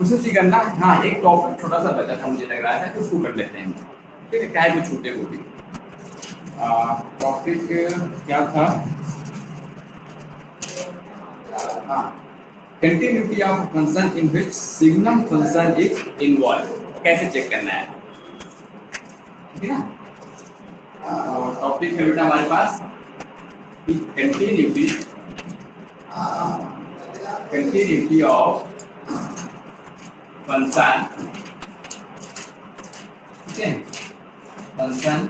उसे सी करना। हाँ, एक टॉपिक छोटा सा बचा था मुझे लग रहा है, तो उसको कर लेते हैं। ठीक है, क्या है वो छूटे वो भी। टॉपिक क्या था? हाँ, continuity of function in which signum function is involve, कैसे चेक करना है। ठीक है ना। टॉपिक है बेटा हमारे पास कंटिन्यूटी ऑफ फंक्शन। ठीक है, function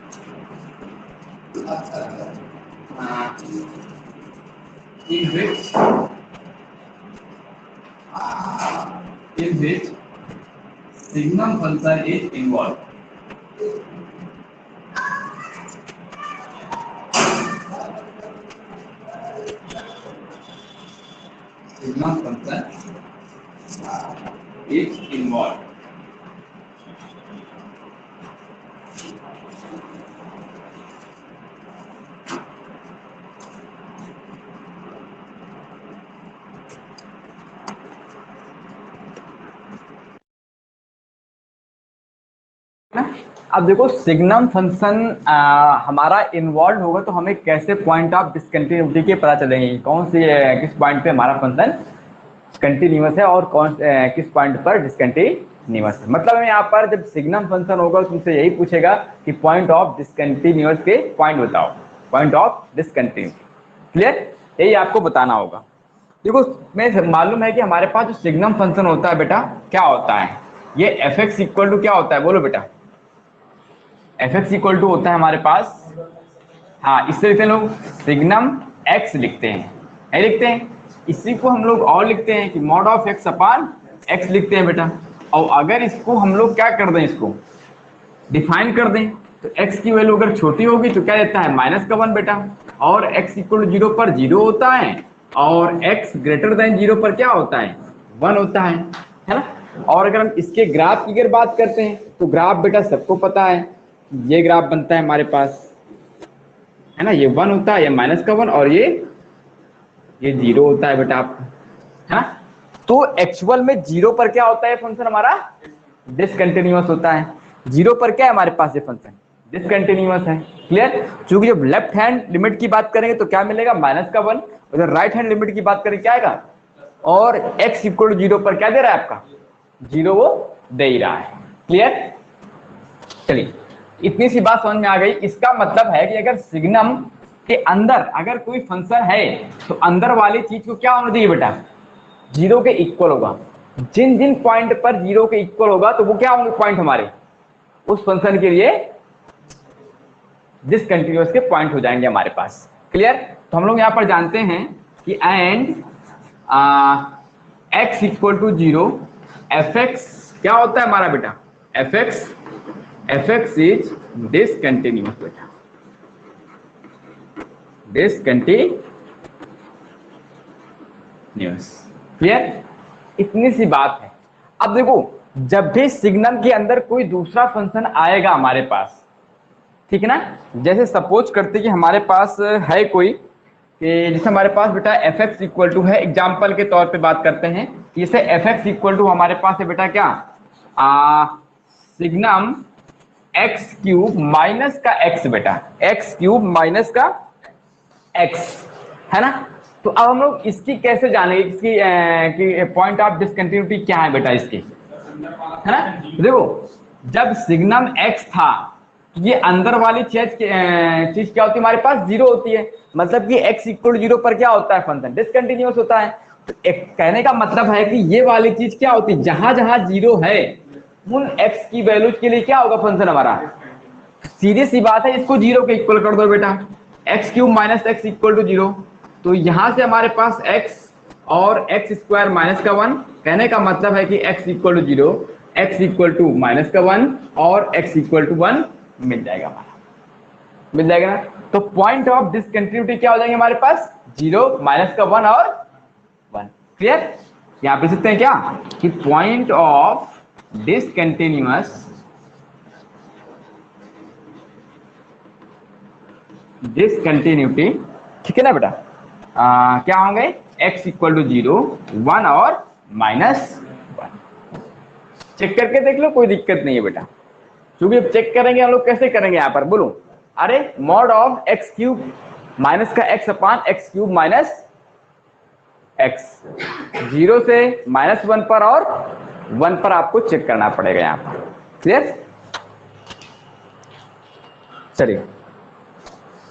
in which signum function is involved. Signum function is involved. अब देखो सिग्नम फंक्शन हमारा इन्वॉल्व होगा तो हमें कैसे पॉइंट ऑफ डिसकंटिन्यूटी के पता चलेंगे कौन सी किस पॉइंट पे हमारा फंक्शन कंटिन्यूअस है और कौन किस पॉइंट पर डिसकंटिन्यूअस है। मतलब यहाँ पर जब सिग्नम फंक्शन होगा तो तुमसे यही पूछेगा कि पॉइंट ऑफ डिसकंटिन्यूअस के पॉइंट बताओ, पॉइंट ऑफ डिसकंटिन्यूटी। क्लियर, यही आपको बताना होगा। देखो मैं मालूम है कि हमारे पास जो सिग्नम फंक्शन होता है बेटा क्या होता है, ये एफ एक्स इक्वल टू क्या होता है बोलो बेटा, एफ एक्स इक्वल टू होता है हमारे पास, हाँ इससे लिखते हैं लोग सिग्नम एक्स लिखते हैं, है लिखते हैं। इसी को हम लोग और लिखते हैं कि mod of x upon x लिखते हैं बेटा। और अगर इसको हम लोग क्या कर दें, इसको डिफाइन कर दें तो x की वैल्यू अगर छोटी होगी तो क्या देता है माइनस का 1 बेटा, और x इक्वल 0 पर 0 होता है और x ग्रेटर देन 0 पर क्या होता है 1 होता है ना। और अगर हम इसके ग्राफ की अगर बात करते हैं तो ग्राफ बेटा सबको पता है, ये ग्राफ बनता है हमारे पास है ना, ये 1 होता है, ये माइनस का 1 और ये 0 होता है बेटा आपका, है ना। तो एक्चुअल में 0 पर क्या होता है फंक्शन हमारा डिसकंटिन्यूअस होता है, 0 पर क्या है हमारे पास ये फंक्शन डिसकंटिन्यूअस है। क्लियर, क्योंकि जब लेफ्ट हैंड लिमिट की बात करेंगे तो क्या मिलेगा माइनस का 1, और जब राइट हैंड लिमिट की बात करेंगे क्या आएगा, और x इक्वल टू 0 पर क्या दे रहा है आपका 0 वो दे ही रहा है। क्लियर, चलिए इतनी सी बात समझ में आ गई। इसका मतलब है कि अगर सिग्नम के अंदर अगर कोई फंक्शन है तो अंदर वाली चीज को क्या होना चाहिए बेटा 0 के इक्वल होगा। जिन जिन पॉइंट पर 0 के इक्वल होगा तो वो क्या होंगे पॉइंट हमारे उस फंक्शन के लिए डिसकंटिन्यूअस के पॉइंट हो जाएंगे हमारे पास। क्लियर, तो हम लोग यहां पर जानते हैं कि and x equal to 0 f x क्या होता है हमारा बेटा एफ एक्स इज डिसकंटिन्यूअस बेटा, डिसकंटिन्यूअस। क्लियर, इतनी सी बात है। अब देखो जब भी सिग्नल के अंदर कोई दूसरा फंक्शन आएगा हमारे पास, ठीक है ना, जैसे सपोज करते कि हमारे पास है कोई कि जैसे हमारे पास बेटा एफ एक्स इक्वल टू है, एग्जाम्पल के तौर पे बात करते हैं कि जैसे एफ एक्स इक्वल टू हमारे पास है बेटा क्या सिग्नम एक्स क्यूब माइनस का एक्स बेटा, एक्स क्यूब माइनस का एक्स, है ना। तो अब हम लोग इसकी कैसे जानेंगे इसकी पॉइंट ऑफ डिसकंटिन्यूटी क्या है बेटा इसकी, है ना। देखो जब सिग्नम एक्स था ये अंदर वाली चीज क्या होती है हमारे पास 0 होती है, मतलब कि x इक्वल 0 पर क्या होता है फंक्शन डिसकंटिन्यूअस होता है। तो एक कहने का मतलब है कि ये वाली चीज क्या होती है जहां जहां 0 है उन x की वैल्यूज के लिए क्या होगा फंक्शन हमारा, सीधी सी बात है इसको 0 के इक्वल कर दो बेटा, x cube minus x equal to 0। तो यहां से हमारे पास x और एक्स स्क्वायर माइनस का 1, कहने का मतलब है कि x equal to 0 x equal to minus का 1 और x इक्वल टू 1 मिल जाएगा हमारा, मिल जाएगा ना। तो पॉइंट ऑफ डिसकंटिन्यूटी क्या हो जाएंगे हमारे पास 0 माइनस का 1 और 1। क्लियर, यहां पे सकते हैं क्या कि पॉइंट ऑफ डिसकंटिन्यूअस डिसकंटिन्यूटी, ठीक है ना बेटा, क्या होंगे x इक्वल टू 0 1 और माइनस 1। चेक करके देख लो, कोई दिक्कत नहीं है बेटा। क्योंकि अब चेक करेंगे हम लोग, कैसे करेंगे यहाँ पर बोलो, अरे mod of x cube minus का x upon x cube minus x, 0 से -1 पर और 1 पर आपको चेक करना पड़ेगा यहाँ पर। क्लियर? चलिए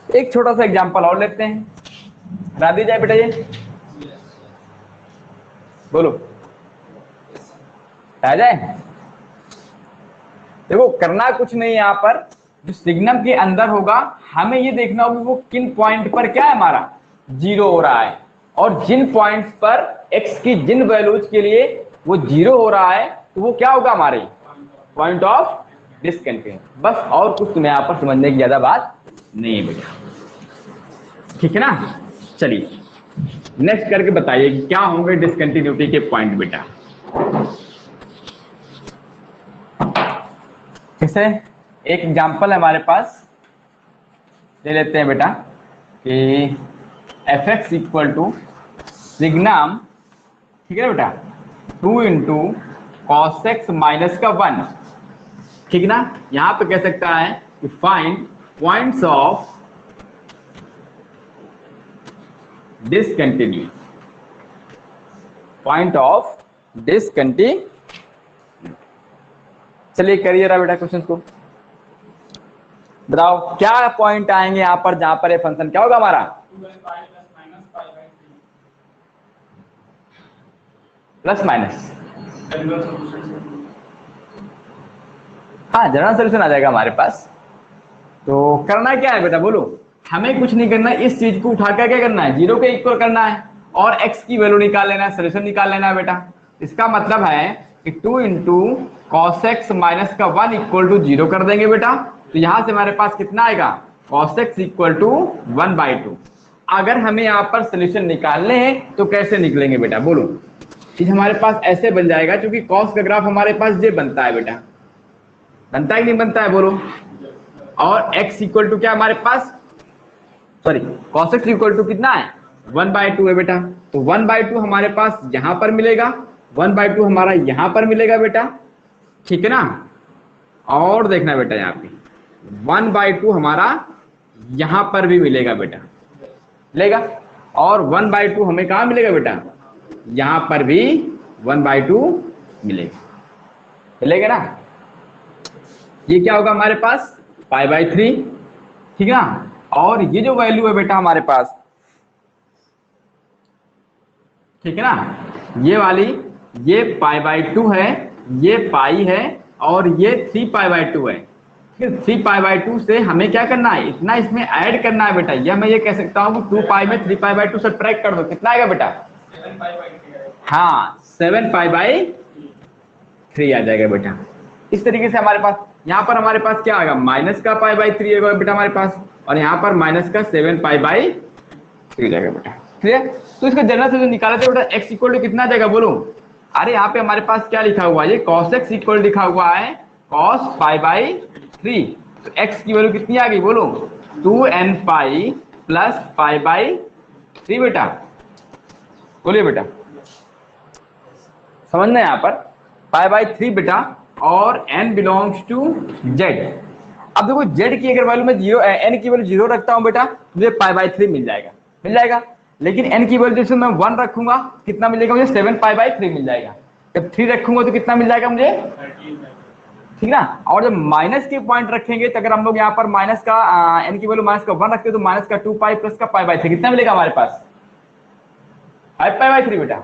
एक छोटा सा एग्जांपल और लेते हैं, बता दी जाए बेटा ये, बोलो आ जाए। देखो करना कुछ नहीं है, यहाँ पर जो सिग्नम के अंदर होगा हमें ये देखना होगा वो किन पॉइंट पर क्या है हमारा 0 हो रहा है, और जिन पॉइंट्स पर x की जिन वैल्यूज के लिए वो 0 हो रहा है तो वो क्या होगा हमारे पॉइंट ऑफ डिसकंटिन्यूटी। बस और कुछ तुम्हें यहाँ पर समझने की ज्यादा बात नहीं है बेटा, ठीक है ना। चलिए नेक्स्ट करके बताइए कि क्या होंगे डिसकंटिन्यूटी के पॉइंट बेटा। जैसे एक एग्जांपल है हमारे पास, ले लेते हैं बेटा कि f x equal to signum, ठीक है बेटा, 2 इंटू कॉस एक्स माइनस का 1, ठीक है ना। यहां पे कह सकता है कि find points of discontinuity, point of discontinuity. चलिए करिए रहा बेटा क्वेश्चन को, बताओ क्या पॉइंट आएंगे यहां पर जहां पर ये फंक्शन क्या होगा हमारा प्लस माइनस, हाँ जनरल सोल्यूशन आ जाएगा हमारे पास। तो करना क्या है बेटा बोलो, हमें कुछ नहीं करना है, इस चीज को उठा कर क्या करना है 0 के इक्वल करना है और x की वैल्यू निकाल लेना है, सोल्यूशन निकाल लेना है बेटा। इसका मतलब है कि 2 इंटू कॉस एक्स माइनस का 1 इक्वल टू 0 कर देंगे बेटा। तो यहां से हमारे पास कितना आएगा कॉस एक्स इक्वल टू 1/2। अगर हमें यहाँ पर सोल्यूशन निकालने हैं तो कैसे निकलेंगे बेटा बोलो, चीज हमारे पास ऐसे बन जाएगा, क्योंकि कॉस का ग्राफ हमारे पास ये बनता है बेटा, बनता है कि नहीं बनता है बोलो, और x इक्वल टू क्या हमारे पास, sorry cos x equal to कितना है 1/2 है बेटा। तो 1/2 हमारे पास यहां पर मिलेगा, 1/2 हमारा यहां पर मिलेगा बेटा, ठीक है ना। और देखना बेटा यहाँ पे 1/2 हमारा यहां पर भी मिलेगा बेटा, मिलेगा, और 1/2 हमें कहां मिलेगा बेटा, यहां पर भी 1/2 मिलेगा, मिलेगा ना। ये क्या होगा हमारे पास π/3, ठीक है ना। और ये जो वैल्यू है बेटा हमारे पास, ठीक है ना, ये वाली ये π/2 है, ये पाई है, और ये 3π/2 है। फिर 3π/2 से हमें क्या करना है, इतना इसमें ऐड करना है बेटा। यह मैं ये कह सकता हूँ कि 2π में 3π/2 सब्ट्रैक्ट कर दो, कितना आएगा बेटा, हाँ 7π/3 आ जाएगा बेटा। इस तरीके से हमारे पास यहाँ पर हमारे पास क्या आएगा माइनस का π/3 आएगा बेटा हमारे पास, और यहाँ पर माइनस का 7π/3 जाएगा बेटा। क्लियर? तो इसका जनरल सोल्यूशन निकाला था बेटा, x इक्वल टू कितना आ जाएगा बोलो, अरे यहाँ पे हमारे पास क्या लिखा हुआ है, ये cos x इक्वल लिखा हुआ है cos π/3, तो x की वैल्यू कितनी आ गई बोलो 2nπ प्लस π/3 बेटा। बोलिए बेटा, समझना यहाँ पर π/3 बेटा, और n बिलोंग्स टू z। अब देखो z की अगर वैल्यू में 0 n की वैल्यू 0 रखता हूं बेटा, मुझे π/3 मिल जाएगा, मिल जाएगा। लेकिन n की वैल्यू जैसे मैं 1 रखूंगा कितना मिलेगा मुझे 7π/3 मिल जाएगा। जब 3 रखूंगा तो कितना मिल जाएगा मुझे, ठीक ना। और जब माइनस के पॉइंट रखेंगे तो अगर हम लोग यहाँ पर माइनस का n की वैल्यू माइनस का 1 रखते हैं तो माइनस का 2π प्लस का π/3 कितना मिलेगा हमारे पास 5π/3 बेटा।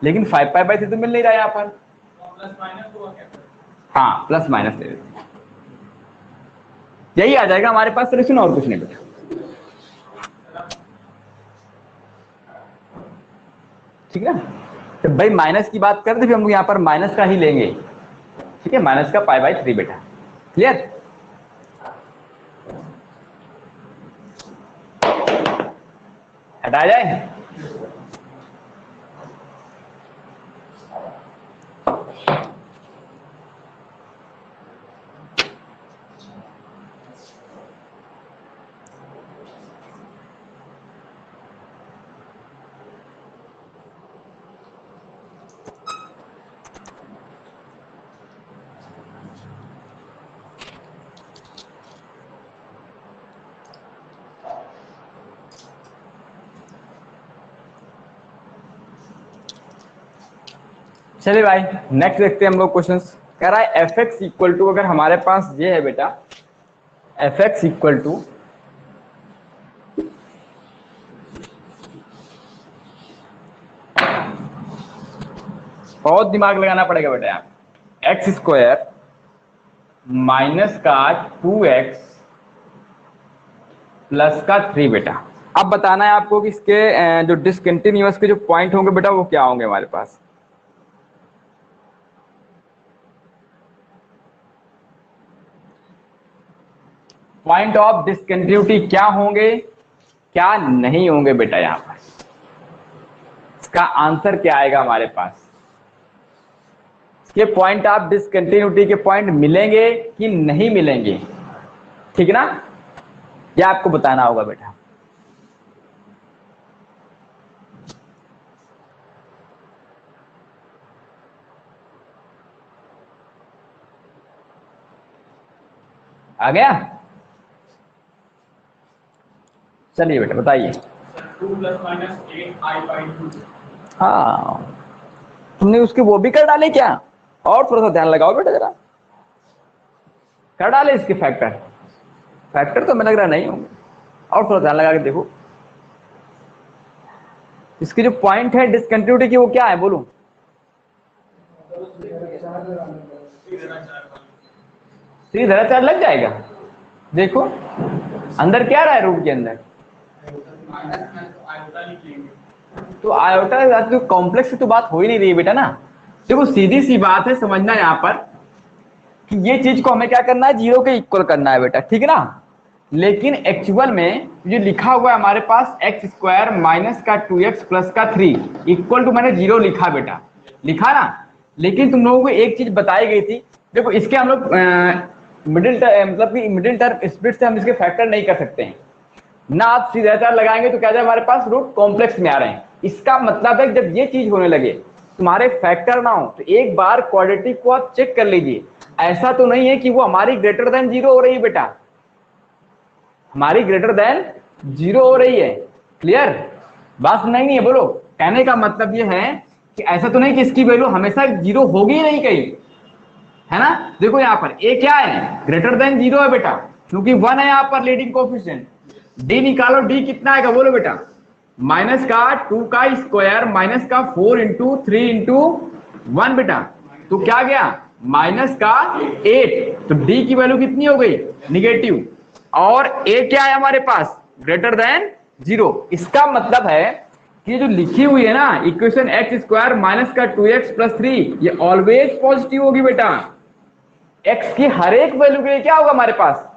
लेकिन 5π/3 तो मिल नहीं रहा है यहाँ पर, हाँ प्लस माइनस ले लेते हैं, यही आ जाएगा हमारे पास सोल्यूशन, और कुछ नहीं बेटा। ठीक है ना, तो भाई माइनस की बात करते हम लोग यहाँ पर माइनस का ही लेंगे, ठीक है, माइनस का π/3 बेटा। क्लियर? हटाया जाए, चलिए भाई नेक्स्ट देखते हैं हम लोग क्वेश्चंस। कह रहा है एफ एक्स इक्वल टू, अगर हमारे पास ये है बेटा एफ एक्स इक्वल टू बहुत दिमाग लगाना पड़ेगा बेटा यहाँ, एक्स स्क्वायर माइनस का 2x प्लस का 3 बेटा। अब बताना है आपको कि इसके जो डिसकंटिन्यूअस के जो पॉइंट होंगे बेटा वो क्या होंगे हमारे पास। पॉइंट ऑफ डिसकंटिन्यूटी क्या होंगे क्या नहीं होंगे बेटा, यहां पर इसका आंसर क्या आएगा हमारे पास। इसके पॉइंट ऑफ डिसकंटिन्यूटी के पॉइंट मिलेंगे कि नहीं मिलेंगे, ठीक है ना, यह आपको बताना होगा बेटा। आ गया, चलिए बेटा बताइए। 2 + -8i/2। हाँ तुमने उसके वो भी कर डाले क्या, और थोड़ा सा ध्यान लगाओ बेटा जरा, कर डाले इसके फैक्टर, फैक्टर तो मैं लग रहा नहीं होंगे, और थोड़ा ध्यान लगा के देखो। इसकी जो पॉइंट है डिसकंटिन्यूटी की वो क्या है बोलो। 3 लग जाएगा, देखो अंदर क्या रहा है रूट के अंदर, तो आयोटा तो कॉम्प्लेक्स की तो बात हो ही नहीं रही है बेटा ना। देखो सीधी सी बात है, समझना यहाँ पर कि ये चीज को हमें क्या करना है, 0 के इक्वल करना है बेटा, ठीक है ना। लेकिन एक्चुअल में जो लिखा हुआ है हमारे पास एक्स स्क्वायर माइनस का 2x प्लस का 3 इक्वल टू मैंने 0 लिखा बेटा, लिखा ना। लेकिन तुम लोगों को एक चीज बताई गई थी, देखो इसके हम लोग मिडिल मतलब कि मिडिल टर्म स्प्लिट से हम इसके फैक्टर नहीं कर सकते हैं ना। आप सीधा लगाएंगे तो क्या जाए हमारे पास रूट कॉम्प्लेक्स में आ रहे हैं। इसका मतलब है जब ये चीज होने लगे तुम्हारे फैक्टर ना हो तो एक बार क्वाड्रेटिक को आप चेक कर लीजिए। ऐसा तो नहीं है कि वो हमारी ग्रेटर देन 0 हो रही है बेटा, हमारी ग्रेटर देन 0 हो रही है। क्लियर बात नहीं है बोलो। कहने का मतलब ये है कि ऐसा तो नहीं कि इसकी वैल्यू हमेशा 0 होगी ही नहीं कहीं, है ना। देखो यहाँ पर ए क्या है, ग्रेटर देन 0 है बेटा, क्योंकि 1 है यहाँ पर लीडिंग कोएफिशिएंट। डी निकालो, डी कितना आएगा बोलो बेटा, माइनस का 2 का स्क्वायर माइनस का 4 इंटू 3 इंटू 1 बेटा, तो क्या गया माइनस का 8। तो डी की वैल्यू कितनी हो गई निगेटिव, और ए क्या है हमारे पास ग्रेटर देन 0। इसका मतलब है कि जो लिखी हुई है ना इक्वेशन एक्स स्क्वायर माइनस का 2x प्लस 3 ये ऑलवेज पॉजिटिव होगी बेटा। एक्स की हर एक वैल्यू के लिए क्या होगा हमारे पास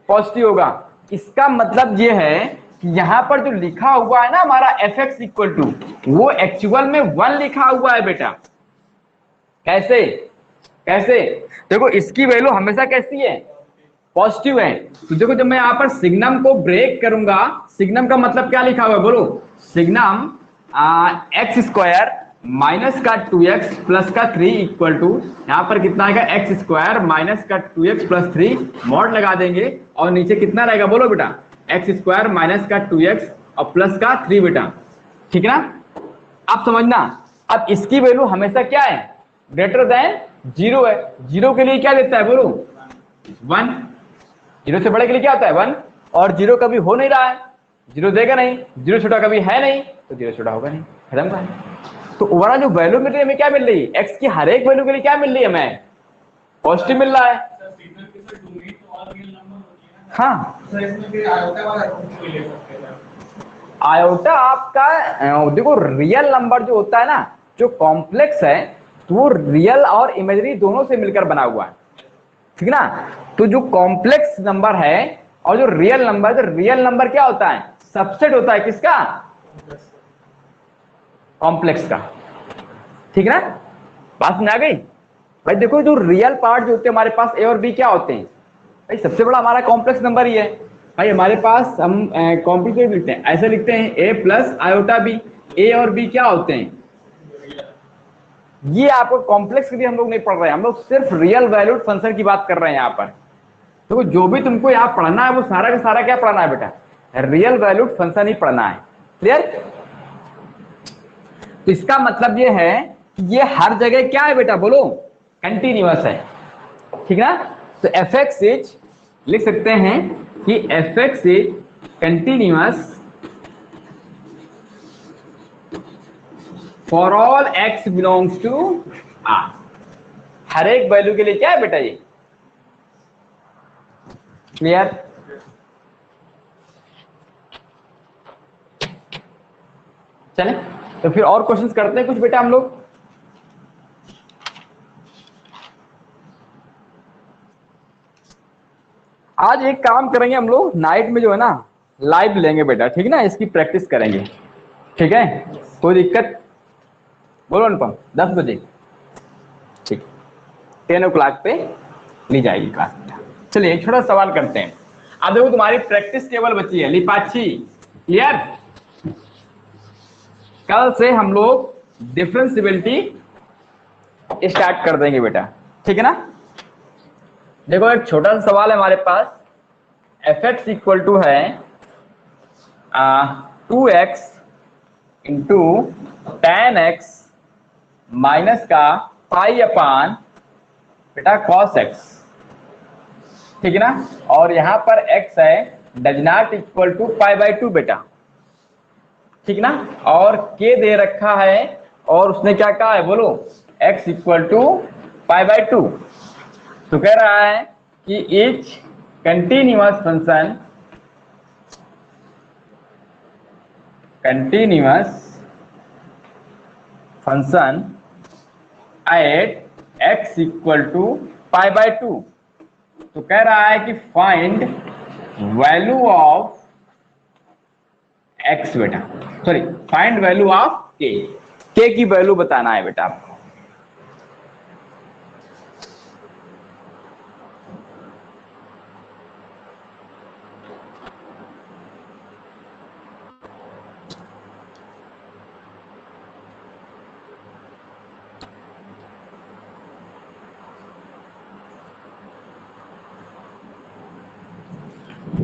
पॉजिटिव होगा। इसका मतलब ये है कि यहां पर जो लिखा हुआ है ना हमारा एफ एक्स इक्वल टू, वो एक्चुअल में 1 लिखा हुआ है बेटा। कैसे कैसे देखो इसकी वैल्यू हमेशा कैसी है पॉजिटिव है। तो देखो जब मैं यहां पर सिग्नम को ब्रेक करूंगा, सिग्नम का मतलब क्या लिखा हुआ है बोलो, सिग्नम एक्स स्क्वायर माइनस का 2x प्लस का 3 इक्वल टू यहाँ पर कितना आएगा एक्स स्क्वायर माइनस का 2x प्लस 3 मॉड लगा देंगे और नीचे कितना रहेगा बोलो बेटा एक्स स्क्वायर माइनस का 2x और प्लस का 3 बेटा, ठीक है ना। अब समझना, अब इसकी वैल्यू हमेशा क्या है ग्रेटर देन 0 है। 0 के लिए क्या देता है बोलो 1, 0 से बड़े के लिए क्या होता है 1, और 0 कभी हो नहीं रहा है 0 देगा नहीं, 0 छोटा कभी है नहीं तो 0 छोटा होगा नहीं, खत्म का है। तो ओवरऑल जो वैल्यू मिल रही है हमें क्या मिल रही है, एक्स की हर एक वैल्यू के लिए क्या मिल रही है हमें पॉजिटिव मिल रहा है। हाँ आयोटा आपका देखो रियल नंबर जो होता है ना, जो कॉम्प्लेक्स है तो वो रियल और इमेजिनरी दोनों से मिलकर बना हुआ है, ठीक ना। तो जो कॉम्प्लेक्स नंबर है और जो रियल नंबर, तो रियल नंबर क्या होता है सबसेट होता है किसका कॉम्प्लेक्स का, ठीक है ना। बात में आ गई भाई। देखो जो रियल पार्ट जो होते हैं हमारे पास ए और बी क्या होते हैं भाई, सबसे बड़ा हमारा कॉम्प्लेक्स नंबर ही है भाई। हमारे पास हम कॉम्प्लिकेट लिखते हैं, ऐसे लिखते हैं ए प्लस आयोटा बी, ए और बी क्या होते हैं ये आपको कॉम्प्लेक्स के लिए हम लोग नहीं पढ़ रहे हैं, हम लोग सिर्फ रियल वैल्यूड फंक्शन की बात कर रहे हैं यहाँ पर। तो जो भी तुमको यहाँ पढ़ना है वो सारा का सारा क्या पढ़ना है बेटा रियल वैल्यूड फंक्शन ही पढ़ना है। क्लियर। तो इसका मतलब ये है ये हर जगह क्या है बेटा, बोलो, कंटिन्यूअस है, ठीक ना। तो एफ एक्स इज, लिख सकते हैं कि f x is continuous for all x belongs to R. हर एक वैल्यू के लिए क्या है बेटा ये, क्लियर। चले तो फिर और क्वेश्चंस करते हैं कुछ बेटा हम लोग। आज एक काम करेंगे हम लोग, नाइट में जो है ना लाइव लेंगे बेटा, ठीक ना, इसकी प्रैक्टिस करेंगे, ठीक है, कोई दिक्कत, बोलो अनुपम, 10 बजे, ठीक, 10 o'clock पे ली जाएगी क्लास बेटा। चलिए एक छोटा सवाल करते हैं। अब देखो तुम्हारी प्रैक्टिस टेबल बची है लिपाची, क्लियर। कल से हम लोग डिफरेंशियबिलिटी स्टार्ट कर देंगे बेटा, ठीक है ना। देखो एक छोटा सा सवाल है हमारे पास, एफ एक्स इक्वल टू है 2x into tan x minus का पाई अपान बेटा cos x, ठीक है ना। और यहां पर x है डज नॉट इक्वल टू π/2 बेटा, ठीक ना। और k दे रखा है और उसने क्या कहा है बोलो, x इक्वल टू π/2। तो कह रहा है कि each continuous function at x equal to π/2। तो कह रहा है कि फाइंड वैल्यू ऑफ x बेटा, sorry find value of k की वैल्यू बताना है बेटा आपको।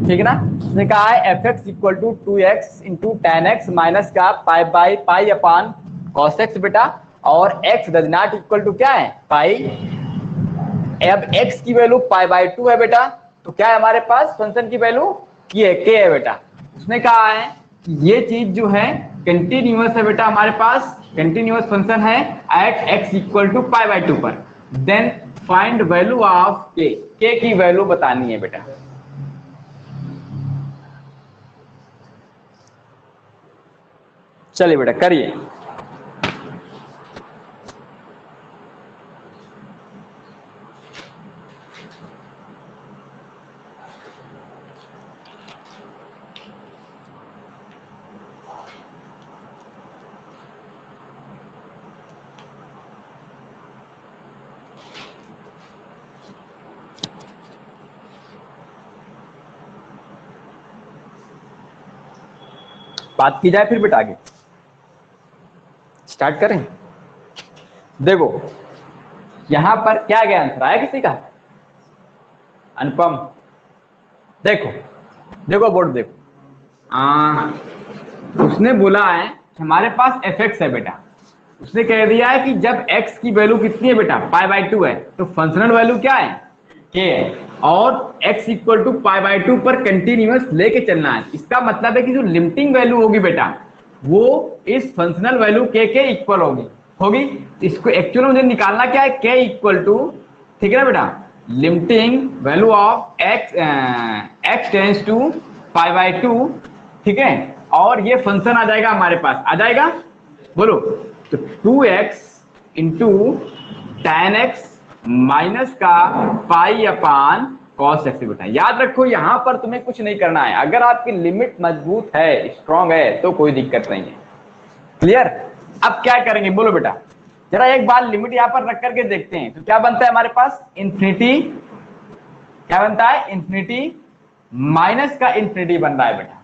ठीक है ना। उसने कहा है f x equal to 2x into ten x minus का पाई अपान कॉस एक्स बेटा, और x does not equal to क्या है पाई। अब x की वैल्यू π/2 है बेटा, तो क्या है हमारे पास फंक्शन की वैल्यू ये k है बेटा। उसने कहा है कि ये चीज जो है कंटिन्यूअस है बेटा, हमारे पास कंटिन्यूअस फंक्शन है एट x इक्वल टू π/2 पर। Then find value of k की वैल्यू बतानी है बेटा। चलिए बेटा करिए। बात की जाए फिर बेटा आगे स्टार्ट करें। देखो यहां पर क्या गया आंसर आया किसी का, अनुपम देखो, देखो बोर्ड देखो, उसने बोला है हमारे पास एफ एक्स है बेटा। उसने कह दिया है कि जब x की वैल्यू कितनी है बेटा π/2 है, तो फंक्शनल वैल्यू क्या है k है, और x इक्वल टू π/2 पर कंटिन्यूअस लेके चलना है। इसका मतलब है कि जो लिमिटिंग वैल्यू होगी बेटा वो इस फंक्शनल वैल्यू k के इक्वल होगी। इसको एक्चुअल मुझे निकालना क्या है, k इक्वल टू, ठीक है ना बेटा, limiting value of x tends to π/2, ठीक है। और ये फंक्शन आ जाएगा हमारे पास, आ जाएगा बोलो, तो 2x into tan x minus का पाई अपान cos x बेटा। याद रखो यहां पर तुम्हें कुछ नहीं करना है, अगर आपकी लिमिट मजबूत है स्ट्रांग है तो कोई दिक्कत नहीं है, क्लियर। अब क्या करेंगे बोलो बेटा, जरा एक बार लिमिट यहां पर रख करके देखते हैं। तो क्या बनता है हमारे पास इन्फिनिटी, क्या बनता है इन्फिनिटी माइनस का इन्फिनिटी बन रहा है बेटा,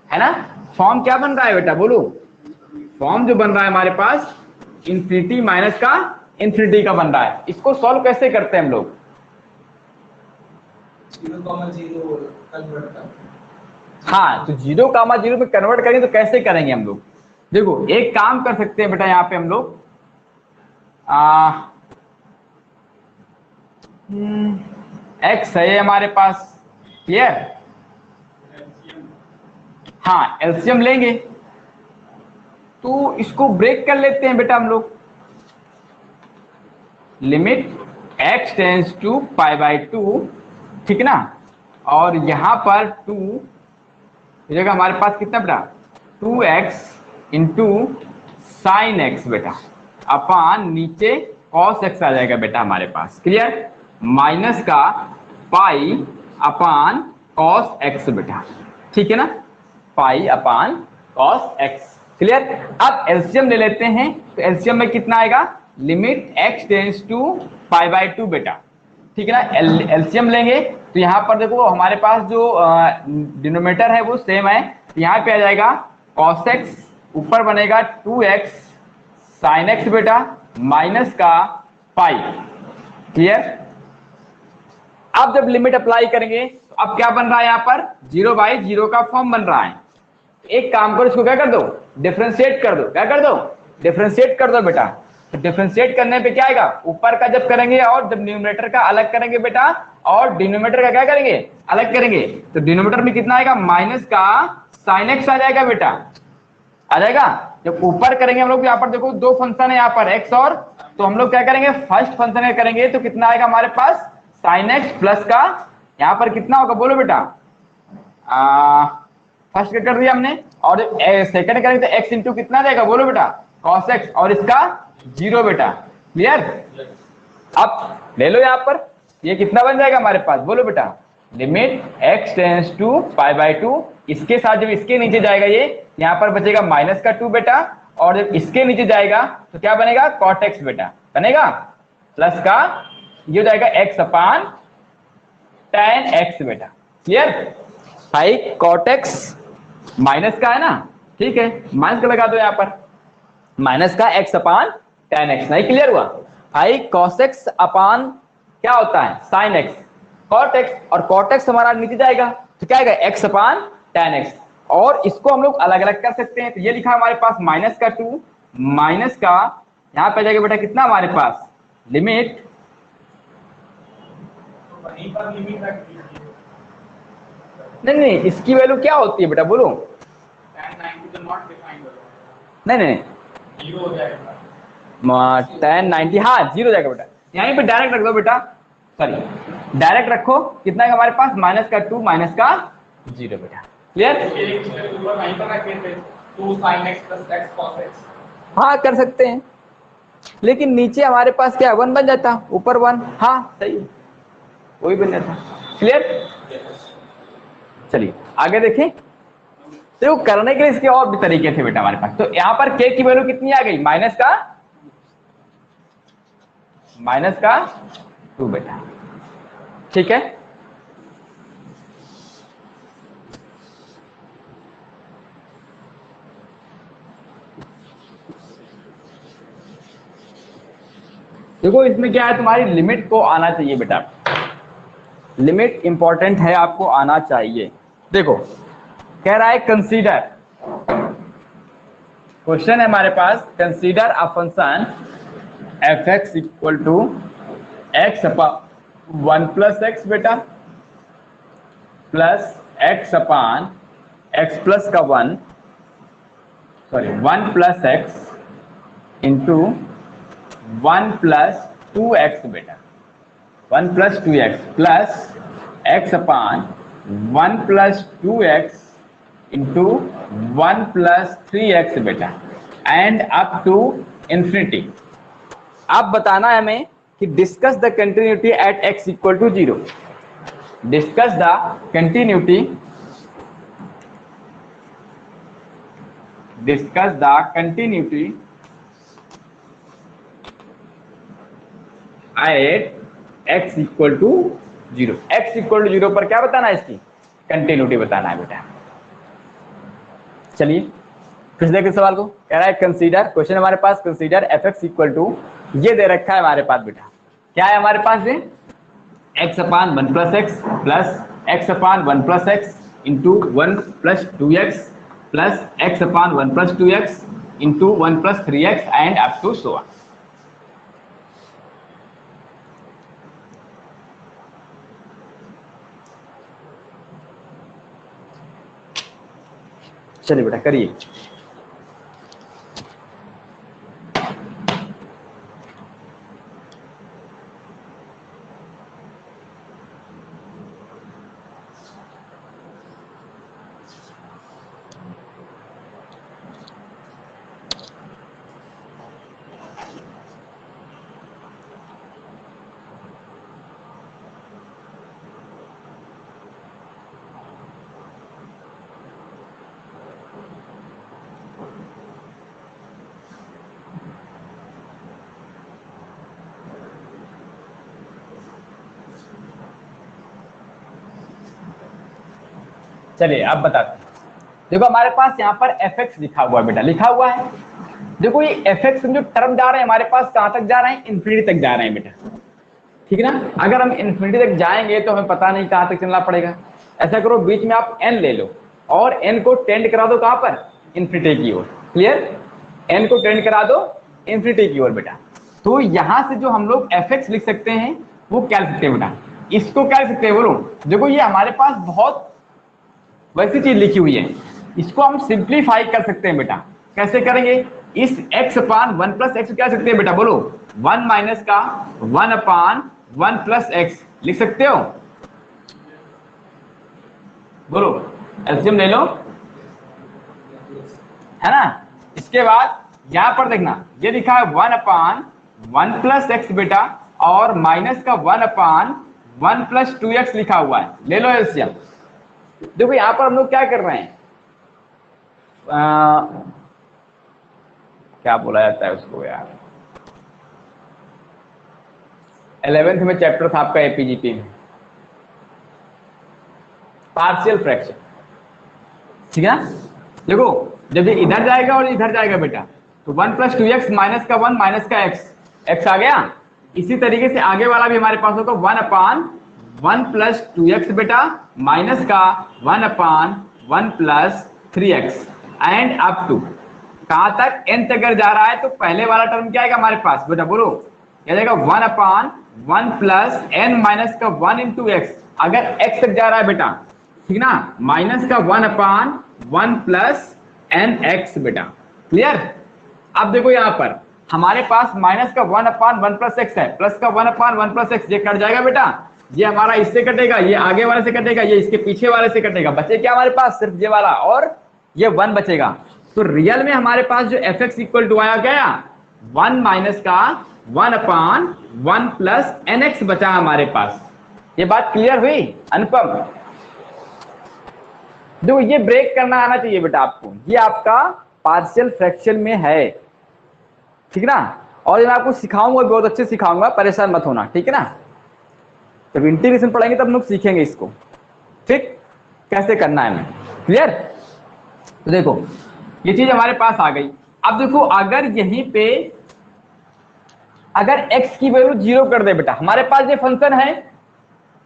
है ना। फॉर्म क्या बन रहा है बेटा बोलो, फॉर्म जो बन रहा है हमारे पास इन्फिनिटी माइनस का इन्फिनिटी का बन रहा है। इसको सॉल्व कैसे करते हैं हम लोग, 0,0 कन्वर्ट कर, हाँ तो 0,0 में कन्वर्ट करेंगे तो कैसे करेंगे हम लोग। देखो एक काम कर सकते हैं बेटा, यहाँ पे हम लोग एक्स है ये हमारे पास, क्लियर। हाँ एलसीएम लेंगे तो इसको ब्रेक कर लेते हैं बेटा हम लोग। Limit x tends to pi by 2, ठीक ना। और यहां पर 2 जगह हमारे पास कितना बेटा 2x इंटू साइन एक्स बेटा अपान नीचे cos x आ जाएगा बेटा हमारे पास, क्लियर। माइनस का पाई अपान cos x बेटा, ठीक है ना, pi upon cos x, clear. अब एलसीएम ले लेते हैं तो एलसीएम में कितना आएगा, limit x tends to pi by 2 बेटा, ठीक है ना। एलसीएम लेंगे तो यहाँ पर देखो हमारे पास जो डिनोमिनेटर है वो सेम है, तो यहाँ पे आ जाएगा cos x, ऊपर बनेगा 2x sin x बेटा माइनस का पाई, क्लियर। अब जब लिमिट अप्लाई करेंगे तो अब क्या बन रहा है, यहाँ पर 0/0 का फॉर्म बन रहा है। एक काम करो, इसको क्या कर दो, डिफरेंशिएट कर दो, क्या कर दो, डिफरेंशिएट कर दो बेटा। तो डिफरेंशिएट करने पे क्या आएगा, ऊपर का जब करेंगे और जब न्यूमरेटर का अलग करेंगे बेटा और डिनोमिनेटर का क्या करेंगे, अलग करेंगे, तो डिनोमिनेटर में कितना आएगा, माइनस का साइन एक्स आ जाएगा बेटा, आ जाएगा। जब ऊपर करेंगे हम लोग, यहाँ पर देखो दो फंक्शन है यहाँ पर एक्स और, तो हम लोग क्या करेंगे, फर्स्ट फंक्शन में करेंगे तो कितना आएगा हमारे पास, साइन एक्स प्लस का यहाँ पर कितना होगा, बोलो बेटा, फर्स्ट कर दिया हमने, और सेकंड करेंगे तो x इंटू कितना रहेगा, बोलो बेटा, cos x, और इसका 0 बेटा, क्लियर। अब ले लो यहाँ पर, ये कितना बन जाएगा हमारे पास, बोलो बेटा, limit x tends to pi by 2, इसके साथ जब इसके नीचे जाएगा ये यहाँ पर बचेगा माइनस का 2 बेटा, और जब इसके नीचे जाएगा तो क्या बनेगा, cot x बेटा बनेगा, प्लस का ये हो जाएगा x अपान tan x बेटा, क्लियर। भाई cot x माइनस का है ना, ठीक है, माइनस का लगा दो यहाँ पर, माइनस का x अपान tan x, नहीं क्लियर हुआ भाई। cos x अपान क्या होता है, sin x, cot x, और cot x हमारा नीचे जाएगा तो क्या आएगा, x अपान tan x, और इसको हम लोग अलग अलग कर सकते हैं। तो ये लिखा हमारे पास माइनस का 2, माइनस का यहाँ पे जाएगा बेटा कितना हमारे पास, लिमिट, वहीं पर लिमिट रख दीजिए। नहीं इसकी वैल्यू क्या होती है बेटा, बोलो, tan 90 तो नॉट डिफाइंड होगा, नहीं 0 हो जाएगा, tan 90, हाँ 0 हो जाएगा बेटा, यहीं पे डायरेक्ट रख दो बेटा, सॉरी डायरेक्ट रखो, कितना है हमारे पास, माइनस का 2 माइनस का 0 बेटा, क्लियर। एक स्टेप ऊपर वहीं पर रख देते 2 sin x plus x cos x, हाँ कर सकते हैं, लेकिन नीचे हमारे पास क्या 1 बन जाता, ऊपर 1, हाँ सही है, वही बन जाता, क्लियर। चलिए आगे देखें, तो करने के लिए इसके और भी तरीके थे बेटा हमारे पास। तो यहाँ पर k की वैल्यू कितनी आ गई, माइनस का 2 बेटा, ठीक है। देखो इसमें क्या है, तुम्हारी लिमिट को आना चाहिए बेटा, लिमिट इंपॉर्टेंट है, आपको आना चाहिए। देखो कह रहा है कंसीडर, क्वेश्चन है हमारे पास, consider a function f x equal to x upon 1 plus x बेटा plus x upon x plus का 1 plus x into 1 plus 2x बेटा, 1 plus 2x plus x upon 1 plus 2x into 1 plus 3x बेटा and up to infinity. अब बताना है हमें कि discuss the continuity at x equal to 0, discuss the continuity, discuss the continuity at x equal to 0, x equal to 0 पर क्या बताना है, इसकी कंटिन्यूटी बताना है बेटा। चलिए फिर से देखिए सवाल को, कह रहा है कंसीडर, क्वेश्चन हमारे पास consider f x equal to, ये दे रखा है हमारे पास बेटा, क्या है हमारे पास ये, x upon 1 plus x plus x upon 1 plus x into 1 plus 2x plus x upon 1 plus 2x into 1 plus 3x and up to so on. चलिए बेटा करिए। चलिए अब बताते हैं। देखो हमारे पास यहाँ पर fx लिखा हुआ है बेटा, लिखा हुआ है। देखो ये fx में जो टर्म जा रहे हैं हमारे पास कहाँ तक जा रहे हैं, इन्फिनिटी तक जा रहे हैं बेटा, ठीक है ना। अगर हम इन्फिनिटी तक जाएंगे तो हमें पता नहीं कहाँ तक चलना पड़ेगा। ऐसा करो बीच में आप n ले लो और n को टेंड करा दो कहाँ पर, इन्फिनिटी की ओर। क्लियर, n को टेंड करा दो इन्फिनिटी की ओर बेटा। तो यहाँ से जो हम लोग fx लिख सकते हैं वो क्या लिख सकते हैं बेटा, इसको क्या लिख सकते हैं बोलो। देखो ये हमारे पास बहुत वैसी चीज लिखी हुई है, इसको हम सिंप्लीफाई कर सकते हैं बेटा। कैसे करेंगे, इस x अपान 1 प्लस एक्स क्या सकते हैं बेटा बोलो, 1 माइनस का 1 अपान 1 प्लस एक्स लिख सकते हो, बोलो एलसीएम ले लो, है ना। इसके बाद यहां पर देखना ये लिखा है 1 अपान 1 प्लस एक्स बेटा, और माइनस का 1 अपान 1 प्लस 2x लिखा हुआ है, ले लो एलसीएम। देखो यहां पर हम लोग क्या कर रहे हैं, क्या बोला जाता है उसको यार, 11th में चैप्टर था आपका एपीजीपी में, पार्शियल फ्रैक्शन, ठीक है। देखो जब ये इधर जाएगा और इधर जाएगा बेटा तो 1 प्लस 2x माइनस का 1 माइनस का x आ गया। इसी तरीके से आगे वाला भी हमारे पास होगा 1 अपान 1 प्लस 2x बेटा माइनस का 1 upon 1 plus 3x and up to कहां तक, n तक अगर जा रहा है तो पहले वाला टर्म क्या आएगा हमारे पास बेटा बोलो, क्या जाएगा 1 अपान 1 प्लस n माइनस का 1 इंटू एक्स, अगर x तक जा रहा है बेटा, ठीक ना, माइनस का 1 अपान 1 प्लस एन एक्स बेटा। क्लियर। अब देखो यहां पर हमारे पास माइनस का 1 अपान 1 प्लस एक्स है, प्लस का 1 अपान 1 प्लस एक्स, ये कट जाएगा बेटा, ये हमारा इससे कटेगा, ये आगे वाले से कटेगा, ये इसके पीछे वाले से कटेगा, बचे क्या हमारे पास सिर्फ ये वाला और ये 1 बचेगा। तो रियल में हमारे पास जो एफ एक्स इक्वल टू आया गया 1 माइनस का 1 अपान 1 प्लस एन एक्स बचा हमारे पास। ये बात क्लियर हुई अनुपम। देखो ये ब्रेक करना आना चाहिए बेटा आपको, ये आपका पार्शियल फ्रैक्शन में है, ठीक ना। और मैं आपको सिखाऊंगा, बहुत अच्छे सिखाऊंगा, परेशान मत होना, ठीक है ना। जब इंटीग्रेशन पढ़ेंगे तब लोग सीखेंगे इसको, ठीक कैसे करना है हमें। क्लियर। तो देखो ये चीज हमारे पास आ गई। अब देखो अगर यहीं पे अगर x की वैल्यू 0 कर दे बेटा, हमारे पास ये फंक्शन है,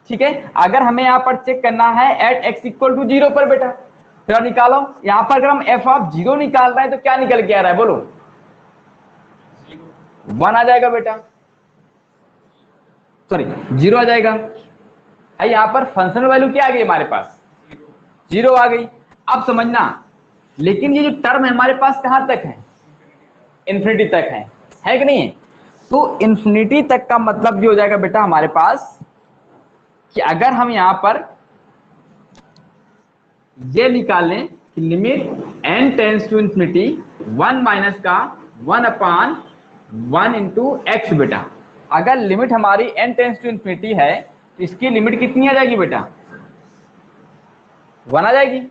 ठीक है। अगर हमें यहाँ पर चेक करना है एट x इक्वल टू 0 पर बेटा, फिर निकालो यहाँ पर अगर हम f ऑफ 0 निकाल रहे हैं तो क्या निकल के आ रहा है बोलो, 1 आ जाएगा बेटा, सॉरी 0 आ जाएगा। यहाँ पर फंक्शन वैल्यू क्या आ गई हमारे पास, 0 आ गई। अब समझना, लेकिन ये जो टर्म है हमारे पास कहां तक है, इन्फिनिटी तक है कि नहीं है। तो इन्फिनिटी तक का मतलब भी हो जाएगा बेटा हमारे पास कि अगर हम यहां पर ये निकाल लें कि limit n tends to infinity 1 minus का 1 अपान 1 इंटू एक्स बेटा, अगर लिमिट हमारी n टेंस टू इन्फिनिटी है तो इसकी लिमिट कितनी आ जाएगी बेटा, 1 आ जाएगी।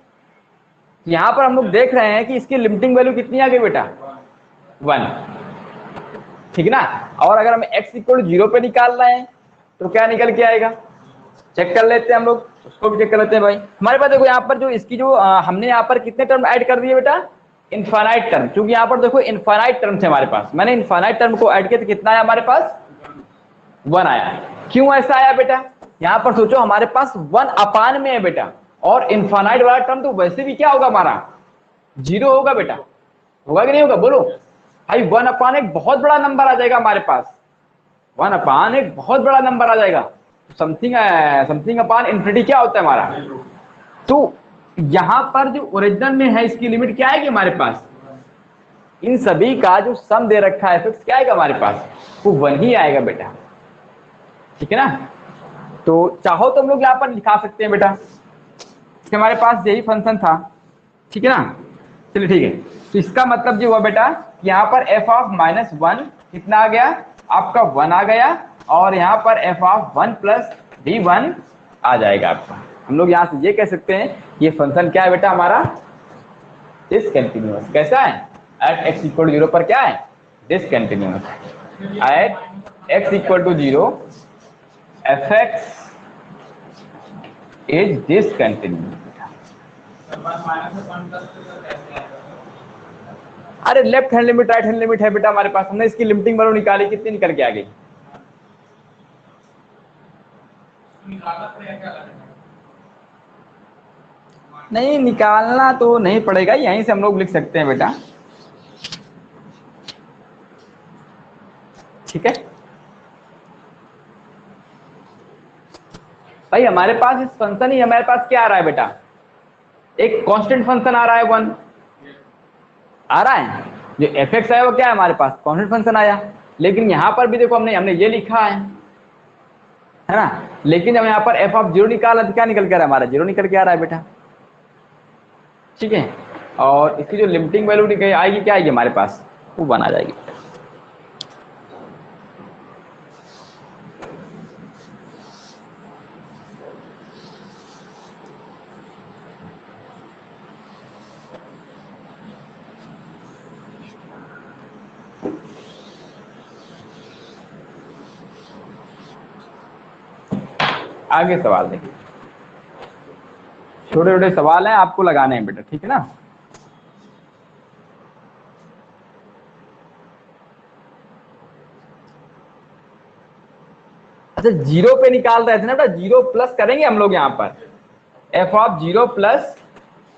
यहां पर हम लोग देख रहे हैं कि इसकी लिमिटिंग वैल्यू कितनी आ गई बेटा, 1, ठीक ना। और अगर हम x इक्वल 0 पे निकाल रहे हैं तो क्या निकल के आएगा, चेक कर लेते हैं हम लोग, उसको भी चेक कर लेते हैं भाई। हमारे पास देखो यहाँ पर जो इसकी जो हमने यहाँ पर कितने टर्म ऐड कर दिए बेटा, इनफाइनाइट टर्म, क्योंकि यहाँ पर देखो इनफाइनाइट टर्म थे हमारे पास, मैंने इनफाइनाइट टर्म को ऐड किया तो कितना आया हमारे पास, 1 आया। क्यों ऐसा आया बेटा, यहाँ पर सोचो हमारे पास 1 अपान में है बेटा, और इनफाइनाइट वाला टर्म तो वैसे भी क्या होगा हमारा, 0 होगा बेटा, होगा कि नहीं होगा बोलो भाई। 1 अपान एक बहुत बड़ा नंबर आ जाएगा हमारे पास, 1 अपान एक बहुत बड़ा नंबर आ जाएगा। समथिंग अपॉन इन्फिनिटी क्या होता है हमारा, तो यहाँ पर जो ओरिजिनल में है इसकी लिमिट क्या आएगी हमारे पास, इन सभी का जो सम दे रखा है एफ क्या आएगा हमारे पास, वो 1 ही आएगा बेटा, ठीक है ना। तो चाहो तो हम लोग यहाँ पर लिखा सकते हैं बेटा कि हमारे पास यही फंक्शन था, ठीक है ना। चलिए ठीक है, तो इसका मतलब जो हुआ बेटा यहाँ पर एफ ऑफ -1 कितना आ गया आपका 1 आ गया, और यहाँ पर एफ ऑफ 1 प्लस d1 आ जाएगा आपका। हम लोग यहाँ से ये कह सकते हैं ये फंक्शन क्या है बेटा हमारा, डिसकंटिन्यूअस। कैसा है, एट x इक्वल टू 0 पर क्या है, discontinuous. At x equal to 0 fx is discontinuous. अरे left hand limit right hand limit है बेटा हमारे पास, हमने इसकी लिमिटिंग वैल्यू निकाली, कितनी निकल के आ गई। नहीं निकालना तो नहीं पड़ेगा, यहीं से हम लोग लिख सकते हैं बेटा, ठीक है भाई। हमारे पास इस फंक्शन ही हमारे पास क्या आ रहा है बेटा, एक कांस्टेंट फंक्शन आ रहा है 1 आ रहा है, जो fx है वो क्या है हमारे पास कांस्टेंट फंक्शन आया। लेकिन यहाँ पर भी देखो हमने ये लिखा है ना, लेकिन जब यहाँ पर f ऑफ 0 निकाला तो क्या निकल के आ रहा है हमारा, 0 निकल के आ रहा है बेटा, ठीक है। और इसकी जो लिमिटिंग वैल्यू आएगी क्या आएगी हमारे पास, वो 1 आ जाएगी। आगे सवाल देखिए, छोटे छोटे सवाल हैं आपको लगाने हैं बेटा, ठीक है ना। अच्छा 0 पे निकाल रहे थे ना बेटा, 0 प्लस करेंगे हम लोग यहाँ पर एफ ऑफ 0 प्लस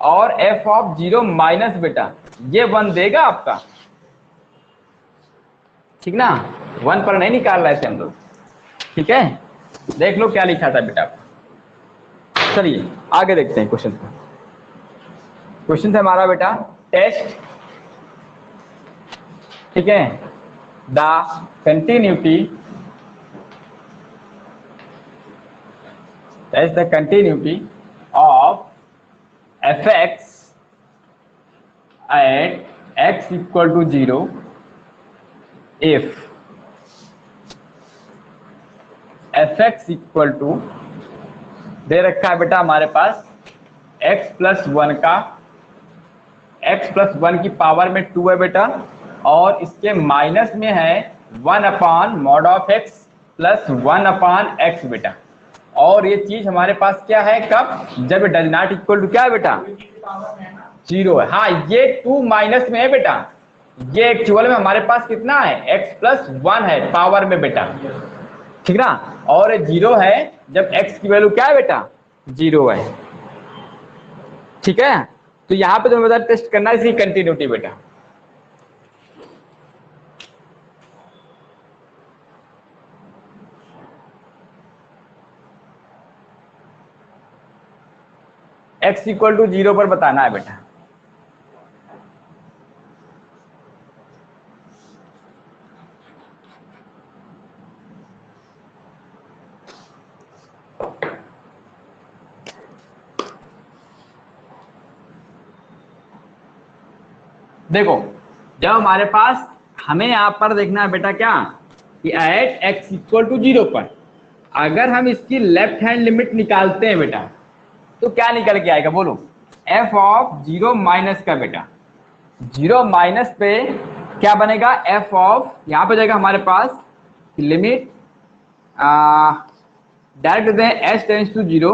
और एफ ऑफ 0 माइनस बेटा, ये 1 देगा आपका, ठीक ना। 1 पर नहीं निकाल रहे थे हम लोग, ठीक है। देख लो क्या लिखा था बेटा। चलिए आगे देखते हैं क्वेश्चन को। क्वेश्चन है हमारा बेटा टेस्ट, ठीक है, the continuity, test the continuity of fx at x equal to 0 if fx equal to दे रखा है बेटा हमारे पास x प्लस 1 का, x प्लस 1 की पावर में 2 है बेटा, और इसके माइनस में है 1 अपान mod of x plus 1 upon x बेटा। और ये चीज हमारे पास क्या है कब, जब डज नॉट इक्वल टू क्या है बेटा 0 है। हाँ ये 2 माइनस में है बेटा, ये एक्चुअल में हमारे पास कितना है x प्लस 1 है पावर में बेटा, ठीक ना। और 0 है जब x की वैल्यू क्या है बेटा 0 है, ठीक है। तो यहाँ पे तुम्हें बता टेस्ट करना है इसकी कंटिन्यूटी बेटा। x इक्वल टू 0 पर बताना है बेटा। देखो जब हमारे पास हमें यहाँ पर देखना है बेटा क्या कि एट x इक्वल टू 0 पर अगर हम इसकी लेफ्ट हैंड लिमिट निकालते हैं बेटा तो क्या निकल के आएगा बोलो, f ऑफ 0 माइनस का बेटा, 0 माइनस पे क्या बनेगा f ऑफ, यहाँ पे जाएगा हमारे पास लिमिट डायरेक्ट दें h टेंस टू 0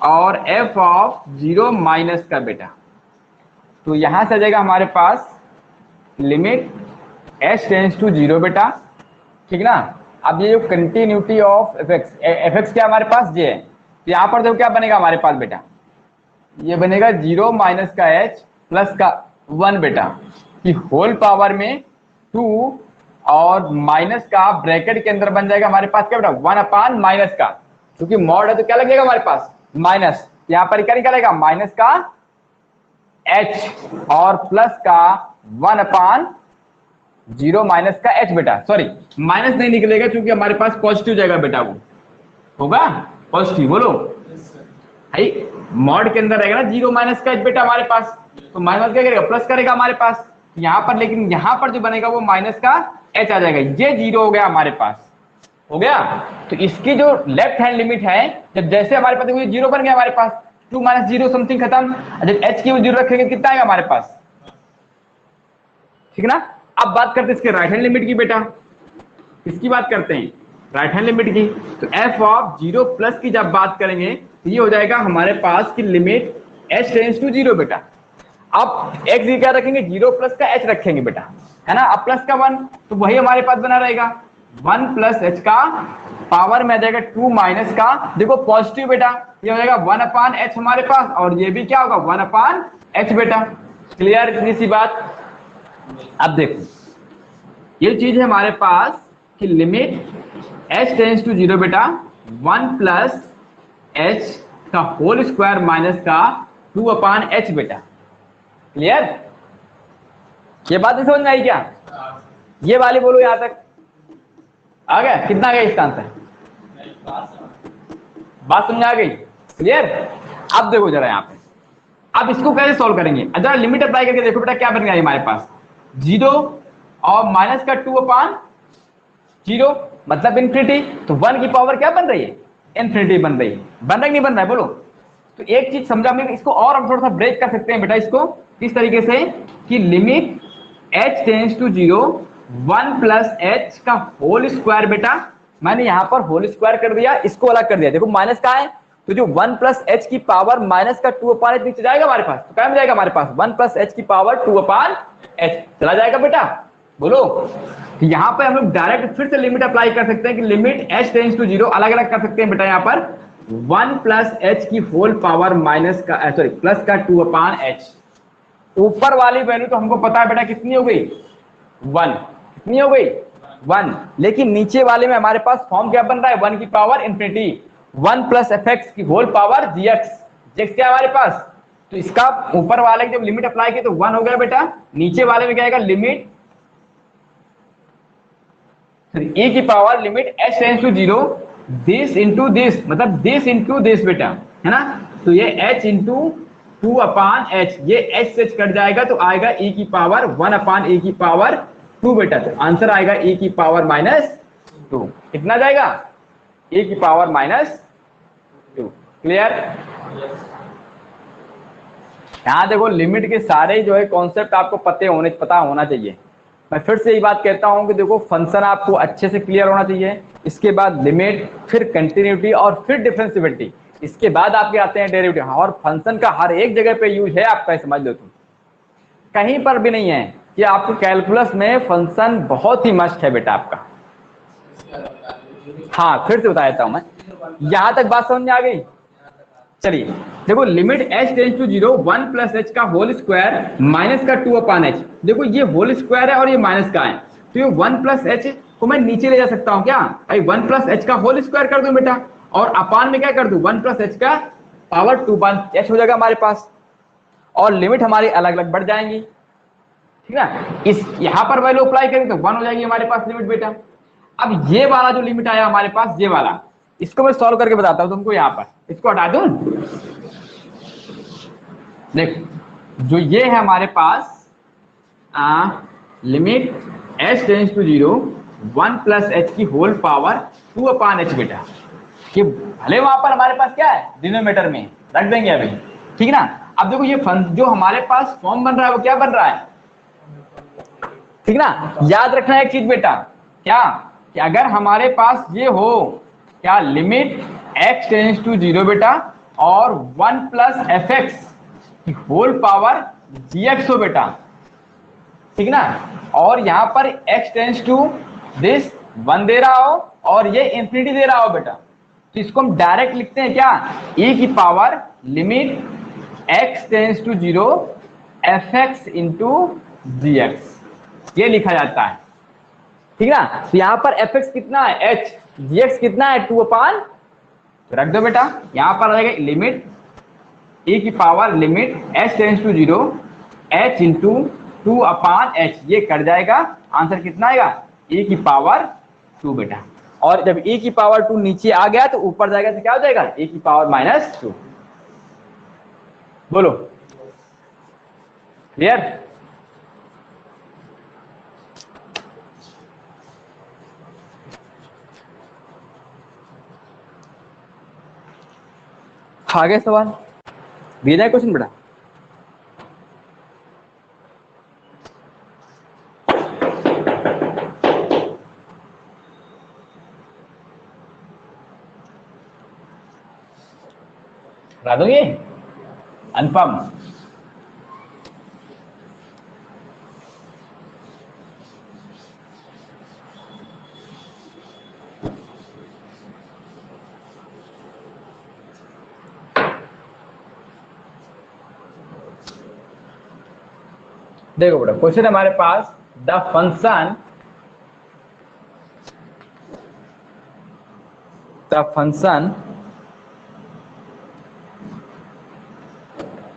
और f ऑफ 0 माइनस का बेटा, तो यहां से आ जाएगा हमारे पास लिमिट h टेंस टू 0 बेटा, ठीक ना। अब ये जो कंटिन्यूटी ऑफ fx क्या हमारे पास ये है, तो यहाँ पर देखो क्या बनेगा हमारे पास बेटा, ये बनेगा 0 माइनस का h प्लस का 1 बेटा कि होल पावर में 2 और माइनस का ब्रैकेट के अंदर बन जाएगा हमारे पास क्या बेटा 1 अपान माइनस का, क्योंकि मॉड है तो क्या लगेगा हमारे पास माइनस, यहाँ पर क्या निकलेगा, माइनस का h और प्लस का 1/0 माइनस का h बेटा। सॉरी माइनस नहीं निकलेगा क्योंकि हमारे पास पॉजिटिव जाएगा बेटा, वो होगा पॉजिटिव। बोलो भाई, मॉड के अंदर रहेगा ना 0 माइनस का h बेटा हमारे पास, तो माइनस क्या करेगा, प्लस करेगा हमारे पास यहाँ पर, लेकिन यहाँ पर जो बनेगा वो माइनस का h आ जाएगा। ये 0 हो गया हमारे पास, हो गया। तो इसकी जो लेफ्ट हैंड लिमिट है, जब जैसे हमारे पास देखो 0 बन गया हमारे पास, 2 - 0 समथिंग खत्म। जब h की 0 रखेंगे कितना आएगा हमारे पास, ठीक है ना। अब बात करते हैं इसके राइट हैंड लिमिट की बेटा, किसकी बात करते हैं, राइट हैंड लिमिट की। तो f ऑफ 0 प्लस की जब बात करेंगे तो ये हो जाएगा हमारे पास की लिमिट h टेंड्स टू 0 बेटा। अब x क्या रखेंगे, 0 प्लस का h रखेंगे बेटा, है ना। अब प्लस का 1, तो वही हमारे पास बना रहेगा 1 प्लस h का पावर में आ जाएगा 2 माइनस का, देखो पॉजिटिव बेटा, ये हो जाएगा 1/h हमारे पास, और ये भी क्या होगा 1/h बेटा। क्लियर इतनी सी बात। अब देखो ये चीज है हमारे पास कि लिमिट h टेंड्स टू 0 बेटा 1 प्लस h का होल स्क्वायर माइनस का 2/h बेटा। क्लियर, ये बात नहीं समझ में आई क्या, ये वाली बोलो यहां तक आ गया, कितना आ गया इसका आंसर, बात समझ आ गई, क्लियर। अब देखो जरा यहाँ पे, अब इसको कैसे सॉल्व करेंगे, जरा लिमिट अप्लाई करके देखो बेटा क्या बन गया हमारे पास, 0 और माइनस का 2/0 मतलब इन्फिनिटी, तो 1 की पावर क्या बन रही है, इन्फिनिटी बन रही है, बन रहा है नहीं बन रहा है बोलो। तो एक चीज समझा, मैं इसको और हम थोड़ा सा ब्रेक कर सकते हैं बेटा, इसको किस तरीके से कि limit h tends to 0 1 plus h का होल स्क्वायर बेटा, मैंने यहां पर होल स्क्वायर कर दिया, इसको अलग कर दिया, देखो माइनस का है तो जो 1 प्लस h की पावर माइनस का 2/h नीचे जाएगा हमारे पास, तो क्या मिल जाएगा हमारे पास 1 प्लस h की पावर 2/h चला जाएगा बेटा। बोलो यहां पर हम लोग डायरेक्ट फिर से लिमिट अप्लाई कर सकते हैं कि लिमिट h टेंड्स टू 0 अलग अलग कर सकते हैं बेटा, यहां पर 1 प्लस h की होल पावर माइनस का सॉरी प्लस का 2/h, ऊपर वाली वैल्यू तो हमको पता है बेटा कितनी हो गई 1, कितनी हो गई 1, लेकिन नीचे वाले में हमारे पास फॉर्म क्या बन रहा है 1 की पावर इंफिनिटी 1 प्लस fx की होल पावर gx, gx क्या है हमारे पास, तो इसका ऊपर वाले की जब लिमिट अप्लाई की तो 1 हो गया बेटा, नीचे वाले में क्या आएगा लिमिट e की power limit h tends to 0 this into this, मतलब दिस इंटू दिस बेटा, है ना। तो ये h इंटू 2/h, ये h से कट जाएगा तो आएगा e की पावर 1/e की पावर 2 बेटा, तो आंसर आएगा e की पावर -2, कितना जाएगा e की पावर -2। क्लियर, यहां देखो लिमिट के सारे जो है कॉन्सेप्ट आपको पता होना चाहिए। मैं फिर से यही बात कहता हूं कि देखो फंक्शन आपको अच्छे से क्लियर होना चाहिए, इसके बाद लिमिट, फिर कंटिन्यूटी और फिर डिफरेंशिएबिलिटी, इसके बाद आपके आते हैं डेरिवेटिव। और फंक्शन का हर एक जगह पे यूज है आपका, समझ लो तुम, कहीं पर भी नहीं है कि आपको कैलकुलस में फंक्शन बहुत ही मस्ट है बेटा आपका। हाँ फिर से बता देता हूं मैं, यहां तक बात समझ में आ गई। चलिए देखो limit h tends to 0 1 plus h का होल स्क्वायर माइनस का 2/h, देखो ये होल स्क्वायर है और ये माइनस का है, तो ये 1 प्लस h को मैं नीचे ले जा सकता हूं क्या, भाई 1 प्लस h का होल स्क्वायर कर दूं बेटा, और अपान में क्या कर दूं 1 प्लस h का पावर 2/h हो जाएगा हमारे पास, और लिमिट हमारी अलग अलग बढ़ जाएंगी, ठीक है। इस यहां पर वैल्यू अप्लाई करें तो 1 हो जाएगी हमारे पास लिमिट बेटा। अब ये वाला जो लिमिट आया हमारे पास, ये वाला, इसको मैं सॉल्व करके बताता हूं तुमको, यहां पर इसको हटा दूं, देखो जो ये है हमारे पास limit h tends to 0 1 plus h की होल पावर 2/h बेटा, कि भले वहां पर हमारे पास क्या है डिनोमिनेटर में रख देंगे अभी, ठीक है ना। अब देखो ये जो हमारे पास फॉर्म बन रहा है वो क्या बन रहा है, ठीक ना। याद रखना एक चीज बेटा, क्या कि अगर हमारे पास ये हो क्या लिमिट x टेंड्स टू 0 बेटा और 1 प्लस fx की होल पावर gx हो बेटा, ठीक ना, और यहां पर x टेंड्स टू दिस 1 दे रहा हो और ये इंफिनिटी दे रहा हो बेटा, तो इसको हम डायरेक्ट लिखते हैं क्या, e की power limit x tends to 0 fx into gx, ये लिखा जाता है, ठीक ना। तो यहां पर fx कितना है h, gx कितना है 2/, रख दो बेटा, यहां पर आ जाएगा लिमिट e की power limit h tends to 0 h into 2/h, ये कट जाएगा, आंसर कितना आएगा e की पावर 2 बेटा। और जब e की पावर 2 नीचे आ गया तो ऊपर जाएगा तो क्या हो जाएगा e की पावर -2। बोलो क्लियर? आगे सवाल भेजा है क्वेश्चन बेटा? करा दोगे अनुपम? देखो बेटा क्वेश्चन हमारे पास the function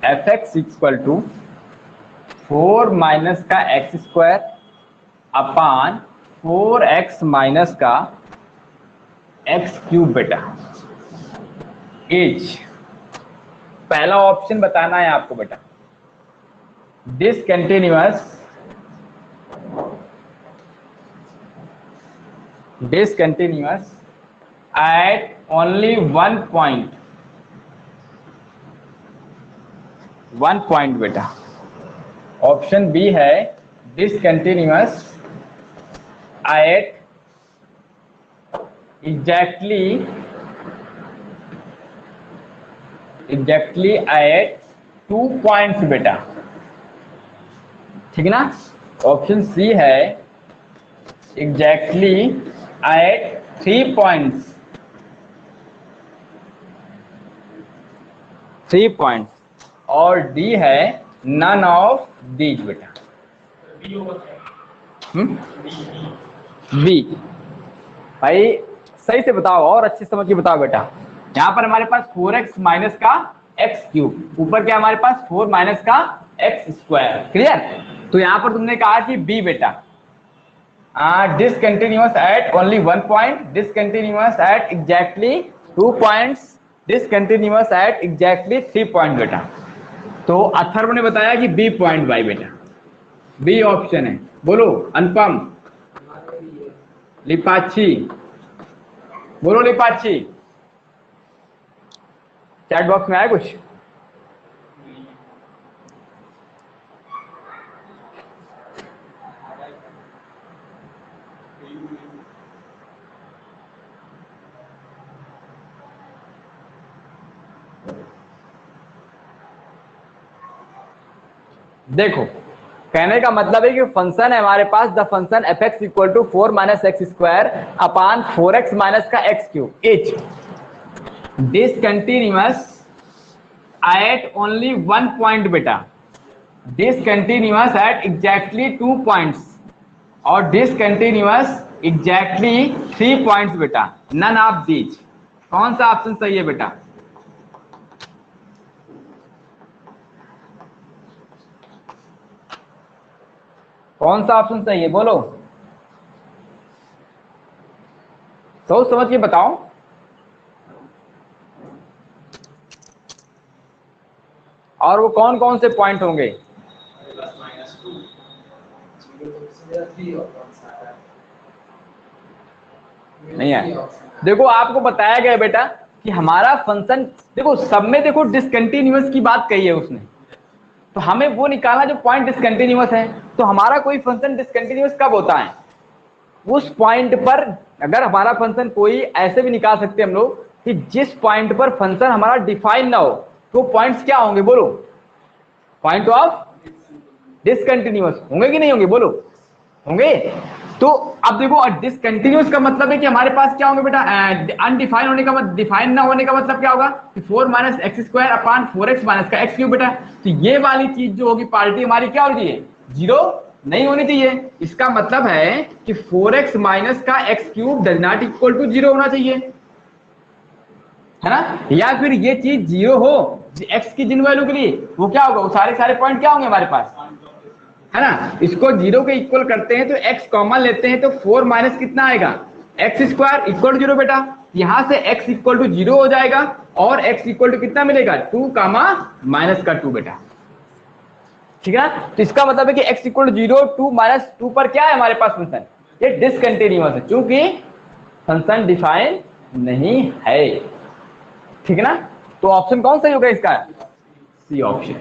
f(x) equal to 4 minus का x square upon 4x minus का x क्यूब बेटा इज, पहला ऑप्शन बताना है आपको बेटा, discontinuous at only one point बेटा। ऑप्शन बी है discontinuous at exactly at 2 points बेटा, ठीक ना। ऑप्शन सी है एग्जैक्टली एट 3 पॉइंट्स, और डी है नन ऑफ दीज बेटा। बी भाई सही से बताओ और अच्छी समझ के बताओ बेटा। यहाँ पर हमारे पास 4x माइनस का x क्यूब, ऊपर क्या हमारे पास 4 माइनस का x स्क्वायर, क्लियर। तो यहाँ पर तुमने कहा कि बी बेटा discontinuous at only 1 point, discontinuous at exactly 2 points, discontinuous at exactly 3 point बेटा। तो अथर्व ने बताया कि बी पॉइंट बाई बेटा, बी ऑप्शन है। बोलो अनुपम, लिपाची, बोलो लिपाची। चैट बॉक्स में आया कुछ? देखो कहने का मतलब है कि फंक्शन है हमारे पास the function f(x) equal to 4 minus x square upon 4x minus का x क्यूब is discontinuous at only 1 point बेटा, डिसकंटिन्यूअस एट एग्जैक्टली 2 पॉइंट्स और डिसकंटिन्यूअस एग्जैक्टली 3 पॉइंट्स बेटा, नन ऑफ दीज। कौन सा ऑप्शन सही है बेटा? कौन सा ऑप्शन सही है बोलो, सोच समझ के बताओ। और वो कौन कौन से पॉइंट होंगे? नहीं है। देखो आपको बताया गया बेटा कि हमारा फंक्शन, देखो सब में देखो डिसकंटिन्यूअस की बात कही है उसने, तो हमें वो निकालना जो पॉइंट डिसकंटिन्यूअस है। तो हमारा कोई फंक्शन डिसकंटिन्यूअस कब होता है? उस पॉइंट पर, अगर हमारा फंक्शन कोई ऐसे भी निकाल सकते हैं हम लोग कि जिस पॉइंट पर फंक्शन हमारा डिफाइन ना हो, तो पॉइंट्स क्या होंगे बोलो? पॉइंट ऑफ डिसकंटिन्यूअस होंगे कि नहीं होंगे बोलो? होंगे। तो अब देखो डिसकंटिन्यूअस का मतलब है कि हमारे पास क्या होंगे बेटा? अनडिफाइन होने का मतलब, डिफाइन ना होने का मतलब क्या होगा कि 4 minus x square upon 4x minus का x क्यूब बेटा। तो ये वाली चीज जो होगी पार्टी हमारी क्या होनी चाहिए? 0 नहीं होनी चाहिए। इसका मतलब है कि 4x माइनस का x cube does not equal to 0 होना चाहिए, है ना। या फिर ये चीज 0 हो एक्स की जिन वैल्यू के लिए, वो क्या होगा, वो सारे पॉइंट क्या होंगे हमारे पास, है ना। इसको 0 के इक्वल करते हैं तो x कॉमन लेते हैं तो 4 माइनस कितना आएगा, एक्स स्क्वायर इक्वल टू 0 बेटा। यहां से x इक्वल टू 0 हो जाएगा और x इक्वल टू कितना मिलेगा, 2 कामा माइनस का 2 बेटा, ठीक है। तो इसका मतलब है कि x इक्वल टू 0, 2 माइनस 2 पर क्या है हमारे पास फंक्शन, ये डिसकंटिन्यूअस है क्योंकि फंक्शन डिफाइन नहीं है, ठीक है ना। तो ऑप्शन कौन सही होगा इसका, सी ऑप्शन।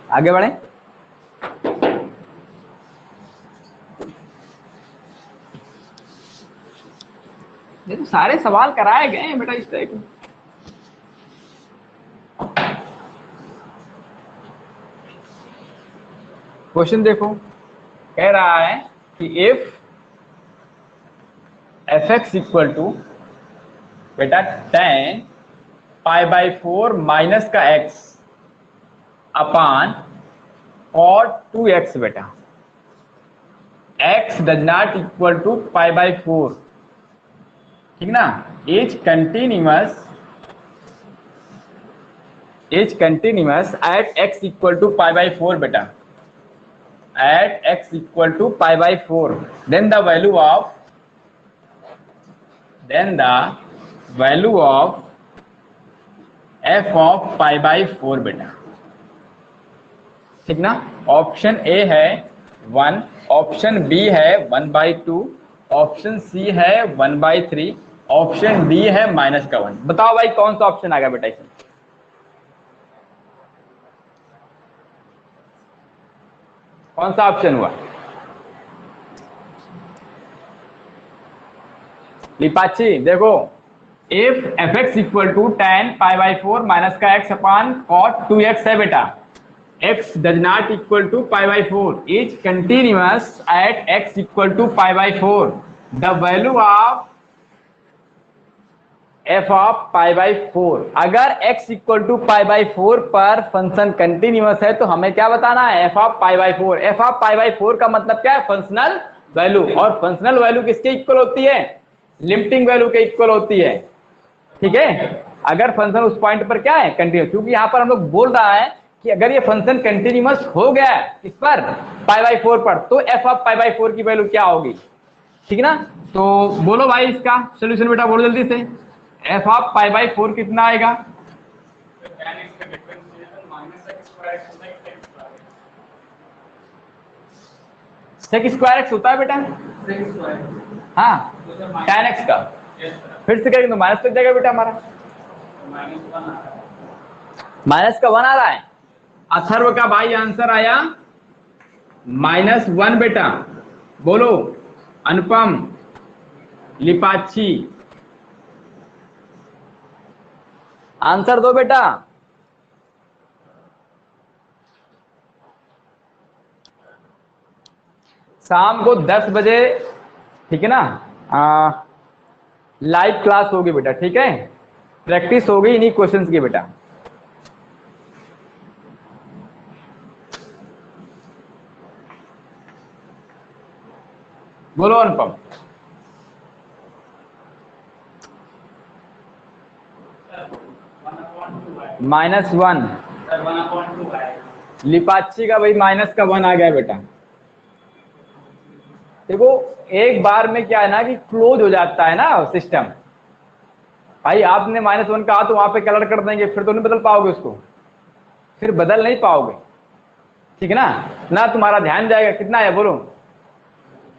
आगे बढ़े। ये तो सारे सवाल कराए गए हैं बेटा इस तरह के। क्वेश्चन देखो, कह रहा है कि if f x equal to बेटा tan π/4 माइनस का x अपान cot 2x बेटा, x does not equal to π/4, ठीक ना, is continuous at x equal to π/4 बेटा, at x equal to π/4, then the value of f of π/4 बेटा, ठीक ना। Option A है 1, ऑप्शन बी है 1/2, ऑप्शन सी है 1/3, ऑप्शन डी है -1। बताओ भाई कौन सा ऑप्शन आ गया बेटा इसमें, कौन सा ऑप्शन हुआ, लिपाची देखो, if f x equal to tan π/4 minus का x अपान cot 2x है बेटा, x does not equal to π/4, is continuous at x equal to π/4, the value of f of π/4। अगर x इक्वल टू π/4 पर function continuous है तो हमें क्या बताना है, f ऑफ π/4। f ऑफ π/4 का मतलब क्या है, फंक्शनल वैल्यू, और फंक्शनल वैल्यू किसके इक्वल होती है, लिमिटिंग वैल्यू के इक्वल होती है, ठीक है। अगर फंक्शन उस पॉइंट पर क्या है, कंटिन्यूअस, क्योंकि यहां पर हम लोग बोल रहा है कि अगर ये फंक्शन कंटिन्यूअस हो गया इस पर π/4 पर, तो f ऑफ π/4 की वैल्यू क्या होगी, ठीक ना। तो बोलो भाई इसका सोल्यूशन बेटा, बोलो जल्दी से, f ऑफ π/4 कितना आएगा, sec स्क्वायर x होता है बेटा, हाँ tan x का, फिर से करेंगे तो माइनस लग जाएगा बेटा हमारा, -1 आ रहा है। अथर्व का भाई आंसर आया -1 बेटा, बोलो अनुपम, लिपाची, आंसर दो बेटा। शाम को 10 बजे, ठीक है ना, लाइव क्लास होगी बेटा, ठीक है, प्रैक्टिस होगी इन्हीं क्वेश्चंस की बेटा। बोलो अनुपम। -1, लिपाची का भाई -1 आ गया बेटा। देखो एक बार में क्या है ना कि क्लोज हो जाता है ना सिस्टम, भाई आपने -1 कहा तो वहां पे कलर कर देंगे, फिर तो नहीं बदल पाओगे उसको, फिर बदल नहीं पाओगे, ठीक है ना तुम्हारा ध्यान जाएगा। कितना है बोलो,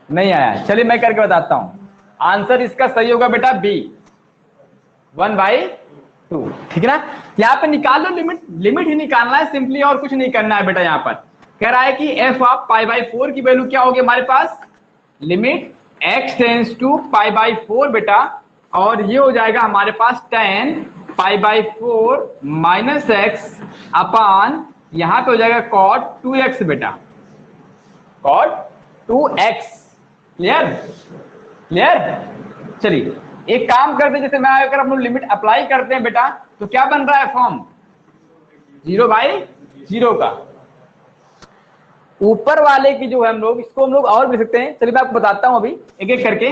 नहीं आया, चलिए मैं करके बताता हूं। आंसर इसका सही होगा बेटा बी, 1/2, ठीक है ना। यहाँ पे निकाल लो, लिमिट ही निकालना है सिंपली, और कुछ नहीं करना है बेटा। यहाँ पर कह रहा है कि f ऑफ π/4 की वैल्यू क्या होगी हमारे पास, लिमिट x टेंस टू π/4 बेटा, और ये हो जाएगा हमारे पास tan π/4 माइनस x अपान, यहां पे हो जाएगा cot 2x बेटा, cot 2x। क्लियर, चलिए एक काम करते हैं, जैसे मैं अगर हम लोग लिमिट अप्लाई करते हैं बेटा, तो क्या बन रहा है फॉर्म 0/0 का। ऊपर वाले की जो है हम लोग इसको हम लोग और भी लिख सकते हैं, चलिए मैं आपको बताता हूं अभी एक एक करके।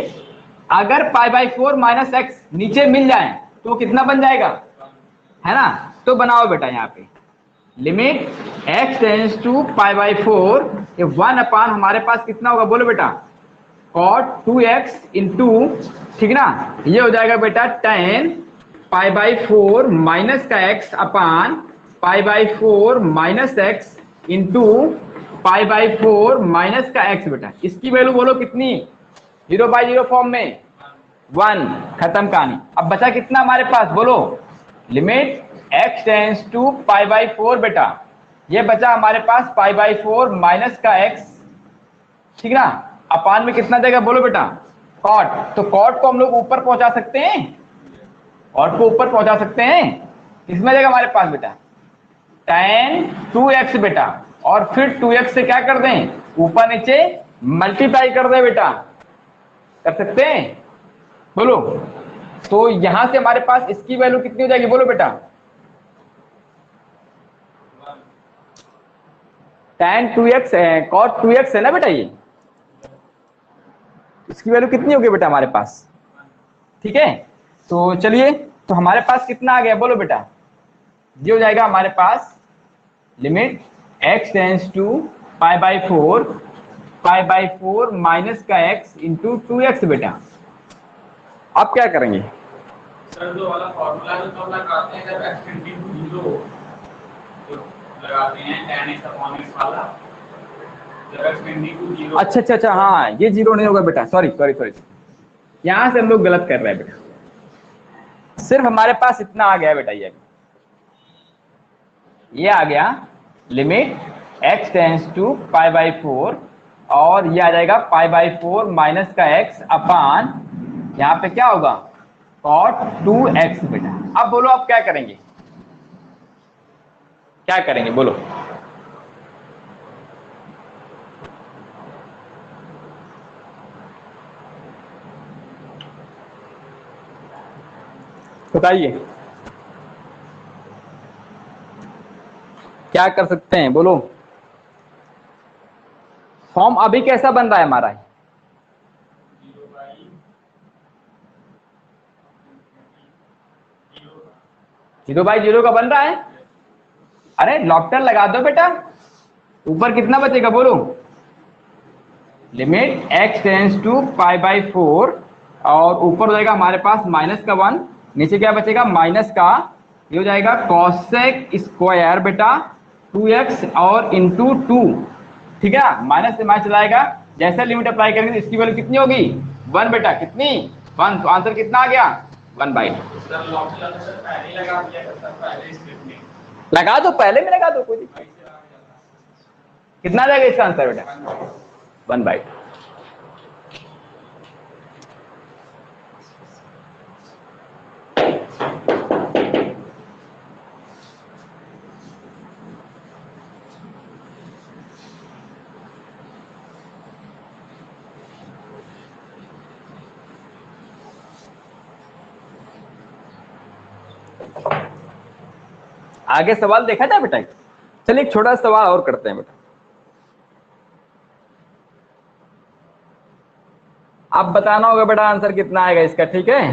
अगर π/4 माइनस एक्स नीचे मिल जाए तो कितना बन जाएगा, है ना। तो बनाओ बेटा यहाँ पे लिमिट x टेंस टू π/4, ये 1 अपान हमारे पास कितना होगा बोलो बेटा cot 2x इंटू, ठीक ना, ये हो जाएगा बेटा tan π/4 माइनस का x अपान π/4 माइनस एक्स इंटू π/4 माइनस का x बेटा। इसकी वैल्यू बोलो कितनी, 0/0 फॉर्म में 1, खत्म कहानी। अब बचा कितना हमारे पास बोलो, लिमिट x टेंस टू π/4 बेटा, ये बचा हमारे पास π/4 माइनस का x, ठीक ना, अपान में कितना देगा बोलो बेटा cot। तो cot को हम लोग ऊपर पहुंचा सकते हैं, cot को ऊपर पहुंचा सकते हैं, इसमें देगा हमारे पास बेटा tan 2x बेटा, और फिर 2x से क्या कर दें, ऊपर नीचे मल्टीप्लाई कर दें बेटा, कर सकते हैं बोलो। तो यहां से हमारे पास इसकी वैल्यू कितनी हो जाएगी बोलो बेटा, tan 2x cot 2x है ना बेटा, ये इसकी वैल्यू कितनी होगी बेटा हमारे पास, ठीक है। तो चलिए, तो हमारे पास कितना आ गया बोलो बेटा, ये हो जाएगा हमारे पास limit x tends to π/4 minus का x इंटू 2x बेटा। अब क्या करेंगे सर, जो वाला फॉर्मूला है तो लगाते हैं जब x टेंडिंग टू 0 तो लगाते हैं tan x अपॉन x वाला, जब x टेंडिंग टू 0। अच्छा, हाँ ये 0 नहीं होगा बेटा, सॉरी, यहां से हम लोग गलत कर रहे हैं बेटा। सिर्फ हमारे पास इतना आ गया बेटा, ये आ गया लिमिट x टेंस टू π/4, और ये आ जाएगा π/4 माइनस का x अपान, यहाँ पे क्या होगा cot 2x बेटा। अब बोलो आप क्या करेंगे, क्या करेंगे बोलो, बताइए क्या कर सकते हैं बोलो। फॉर्म अभी कैसा बन रहा है हमारा, 0/0 का बन रहा है। अरे लॉकटर लगा दो बेटा, ऊपर कितना बचेगा बोलो, लिमिट x टेंस टू π/4, और ऊपर हो जाएगा हमारे पास माइनस का 1, नीचे क्या बचेगा माइनस का, ये हो जाएगा cosec स्क्वायर बेटा 2x और इंटू 2, ठीक है। माइनस से माइनस चलाएगा, जैसे लिमिट अप्लाई करेंगे तो इसकी वैल्यू कितनी होगी 1 बेटा, कितनी 1, तो आंसर कितना आ गया 1/2। सर लॉकडाउन तो सर पहले लगा दिया सर, पहले स्क्रिप्ट में लगा दो, पहले में लगा दो, कोई दिक्कत नहीं। कितना आ जाएगा इसका आंसर बेटा 1/2। आगे सवाल देखा जाए बेटा, चलिए एक छोटा सवाल और करते हैं बेटा। अब बताना होगा बेटा आंसर कितना आएगा इसका, ठीक है।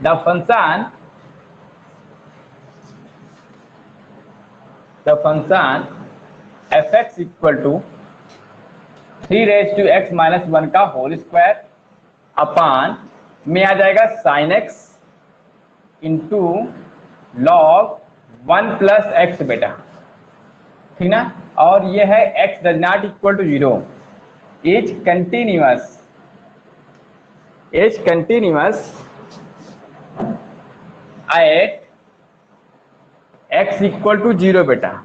The function f(x) equal to 3x-1 का होल स्क्वायर अपान में आ जाएगा sin x into log 1 plus x बेटा, ठीक ना, और ये है x does not equal to 0, is continuous at x equal to 0 बेटा,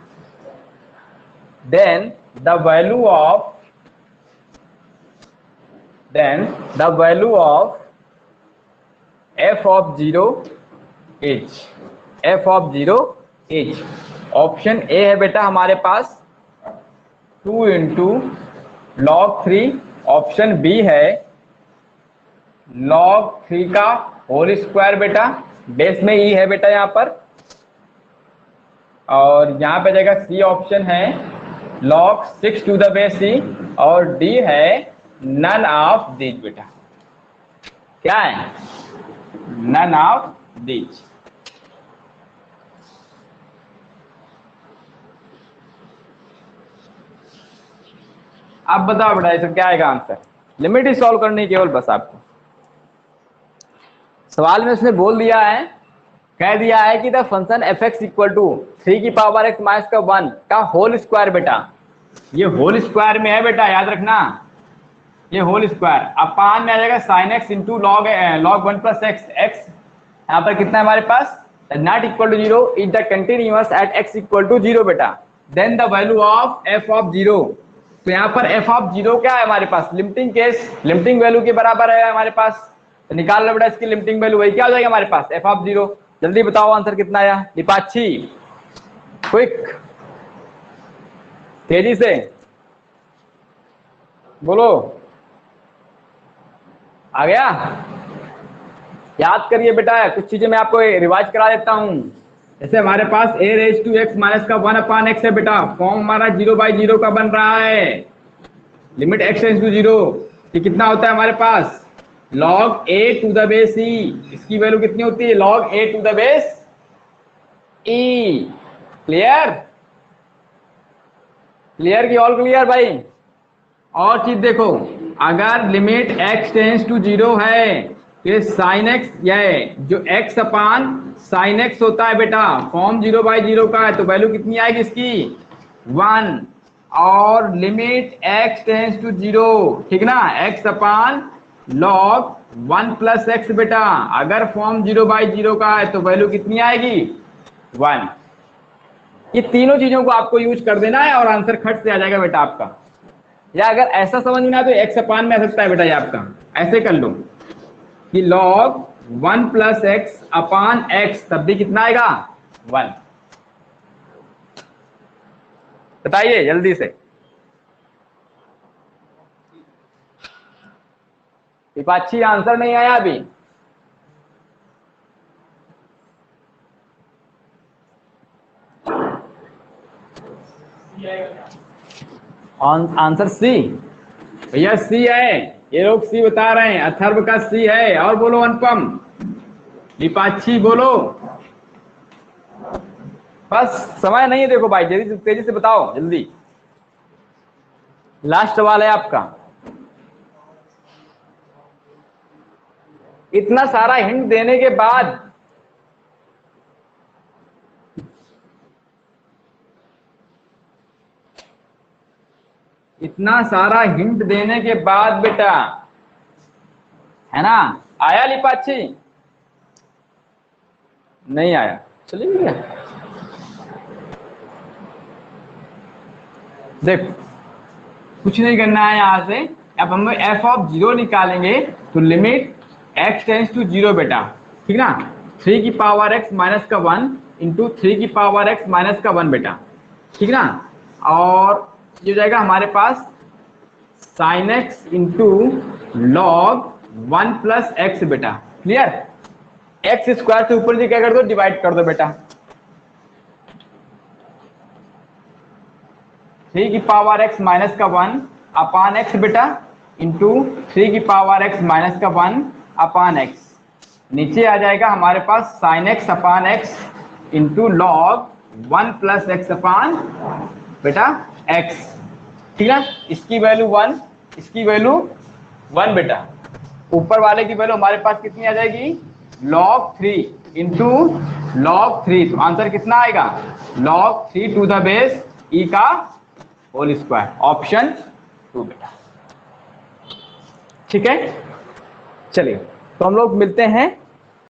then the value of f of 0 is option A है बेटा हमारे पास 2 इंटू लॉग 3, ऑप्शन बी है log 3 का होल स्क्वायर बेटा, बेस में ई है बेटा यहाँ पर, और यहाँ पे जाएगा सी ऑप्शन है log 6 to the base e, और डी है नन ऑफ दीज बेटा। क्या है? None of these. अब बताओ बेटा इसमें क्या आएगा आंसर? लिमिट ही सॉल्व करनी है केवल बस आपको। सवाल में उसने बोल दिया है, कह दिया है कि the function f x equal to 3 की पावर एक्स माइनस का 1 का होल स्क्वायर बेटा। ये होल स्क्वायर में है बेटा, याद रखना, ये होल स्क्वायर अपान में आ जाएगा sine x into log 1 plus x. X यहाँ पर कितना है हमारे पास? Not equal to 0 is the continuous at x equal to 0 बेटा। Then the value of f of 0, तो यहाँ पर एफ ऑफ 0 क्या है हमारे पास? लिमिटिंग केस, लिमिटिंग वैल्यू के बराबर है हमारे पास, तो निकाल लो बेटा इसकी लिमिटिंग वैल्यू, वही क्या हो जाएगा हमारे पास? F of 0। जल्दी बताओ आंसर कितना आया? दीपाक्षी क्विक, तेजी से बोलो, आ गया? याद करिए बेटा, कुछ चीजें मैं आपको रिवाइज करा देता हूं। जैसे हमारे पास a raise to x minus का 1 अपान एक्स है बेटा, फॉर्म हमारा 0/0 का बन रहा है। लिमिट x टेंड्स टू 0, ये कितना होता है हमारे पास? log a to the base e, इसकी वैल्यू कितनी होती है? log a to the base e। Clear? Clear की ऑल क्लियर भाई? और चीज देखो, अगर लिमिट x टेंड्स टू 0 है तो ये साइन एक्स, ये जो x अपान साइन एक्स होता है बेटा, फॉर्म 0/0 का है, तो वैल्यू कितनी आएगी इसकी? 1। और लिमिट x टेंड्स टू 0, ठीक ना, x अपान log 1 प्लस एक्स बेटा, अगर फॉर्म 0/0 का है तो वैल्यू कितनी आएगी? 1। ये तीनों चीजों को आपको यूज कर देना है और आंसर खट से आ जाएगा बेटा आपका। या अगर ऐसा समझ में ना तो x अपान में आ सकता है बेटा, ये आपका ऐसे कर लो कि log 1 plus x upon x, तब भी कितना आएगा? 1। बताइए जल्दी से। दीपाक्षी आंसर नहीं आया अभी? आंसर सी भैया, सी है, ये लोग सी बता रहे हैं, अथर्व का सी है। और बोलो अनुपम, दीपाक्षी बोलो, बस समय नहीं है, देखो भाई जल्दी तेजी से बताओ जल्दी। लास्ट सवाल है आपका। इतना सारा हिंट देने के बाद बेटा, है ना, आया लिपाक्षी? नहीं आया, चलिए भैया देखो, कुछ नहीं करना है यहां से। अब हम एफ ऑफ 0 निकालेंगे तो लिमिट x टेंड्स टू 0 बेटा, ठीक ना, 3 की पावर x माइनस का 1 इंटू 3 की पावर x माइनस का 1 बेटा, ठीक ना, और ये जाएगा हमारे पास sine x into log 1 plus x बेटा। क्लियर? एक्स स्क्वायर से ऊपर जी क्या कर दो? डिवाइड कर दो बेटा। 3 की पावर x माइनस का 1 अपान एक्स बेटा, इंटू 3 की पावर x माइनस का 1 अपान एक्स। नीचे आ जाएगा हमारे पास sine x upon x into log 1 plus x upon बेटा एक्स, ठीक है। इसकी वैल्यू 1, इसकी वैल्यू 1 बेटा। ऊपर वाले की वैल्यू हमारे पास कितनी आ जाएगी? log 3 इंटू log 3, तो आंसर कितना आएगा? log 3 to the base e का होल स्क्वायर, ऑप्शन 2 बेटा। ठीक है, चलिए तो हम लोग मिलते हैं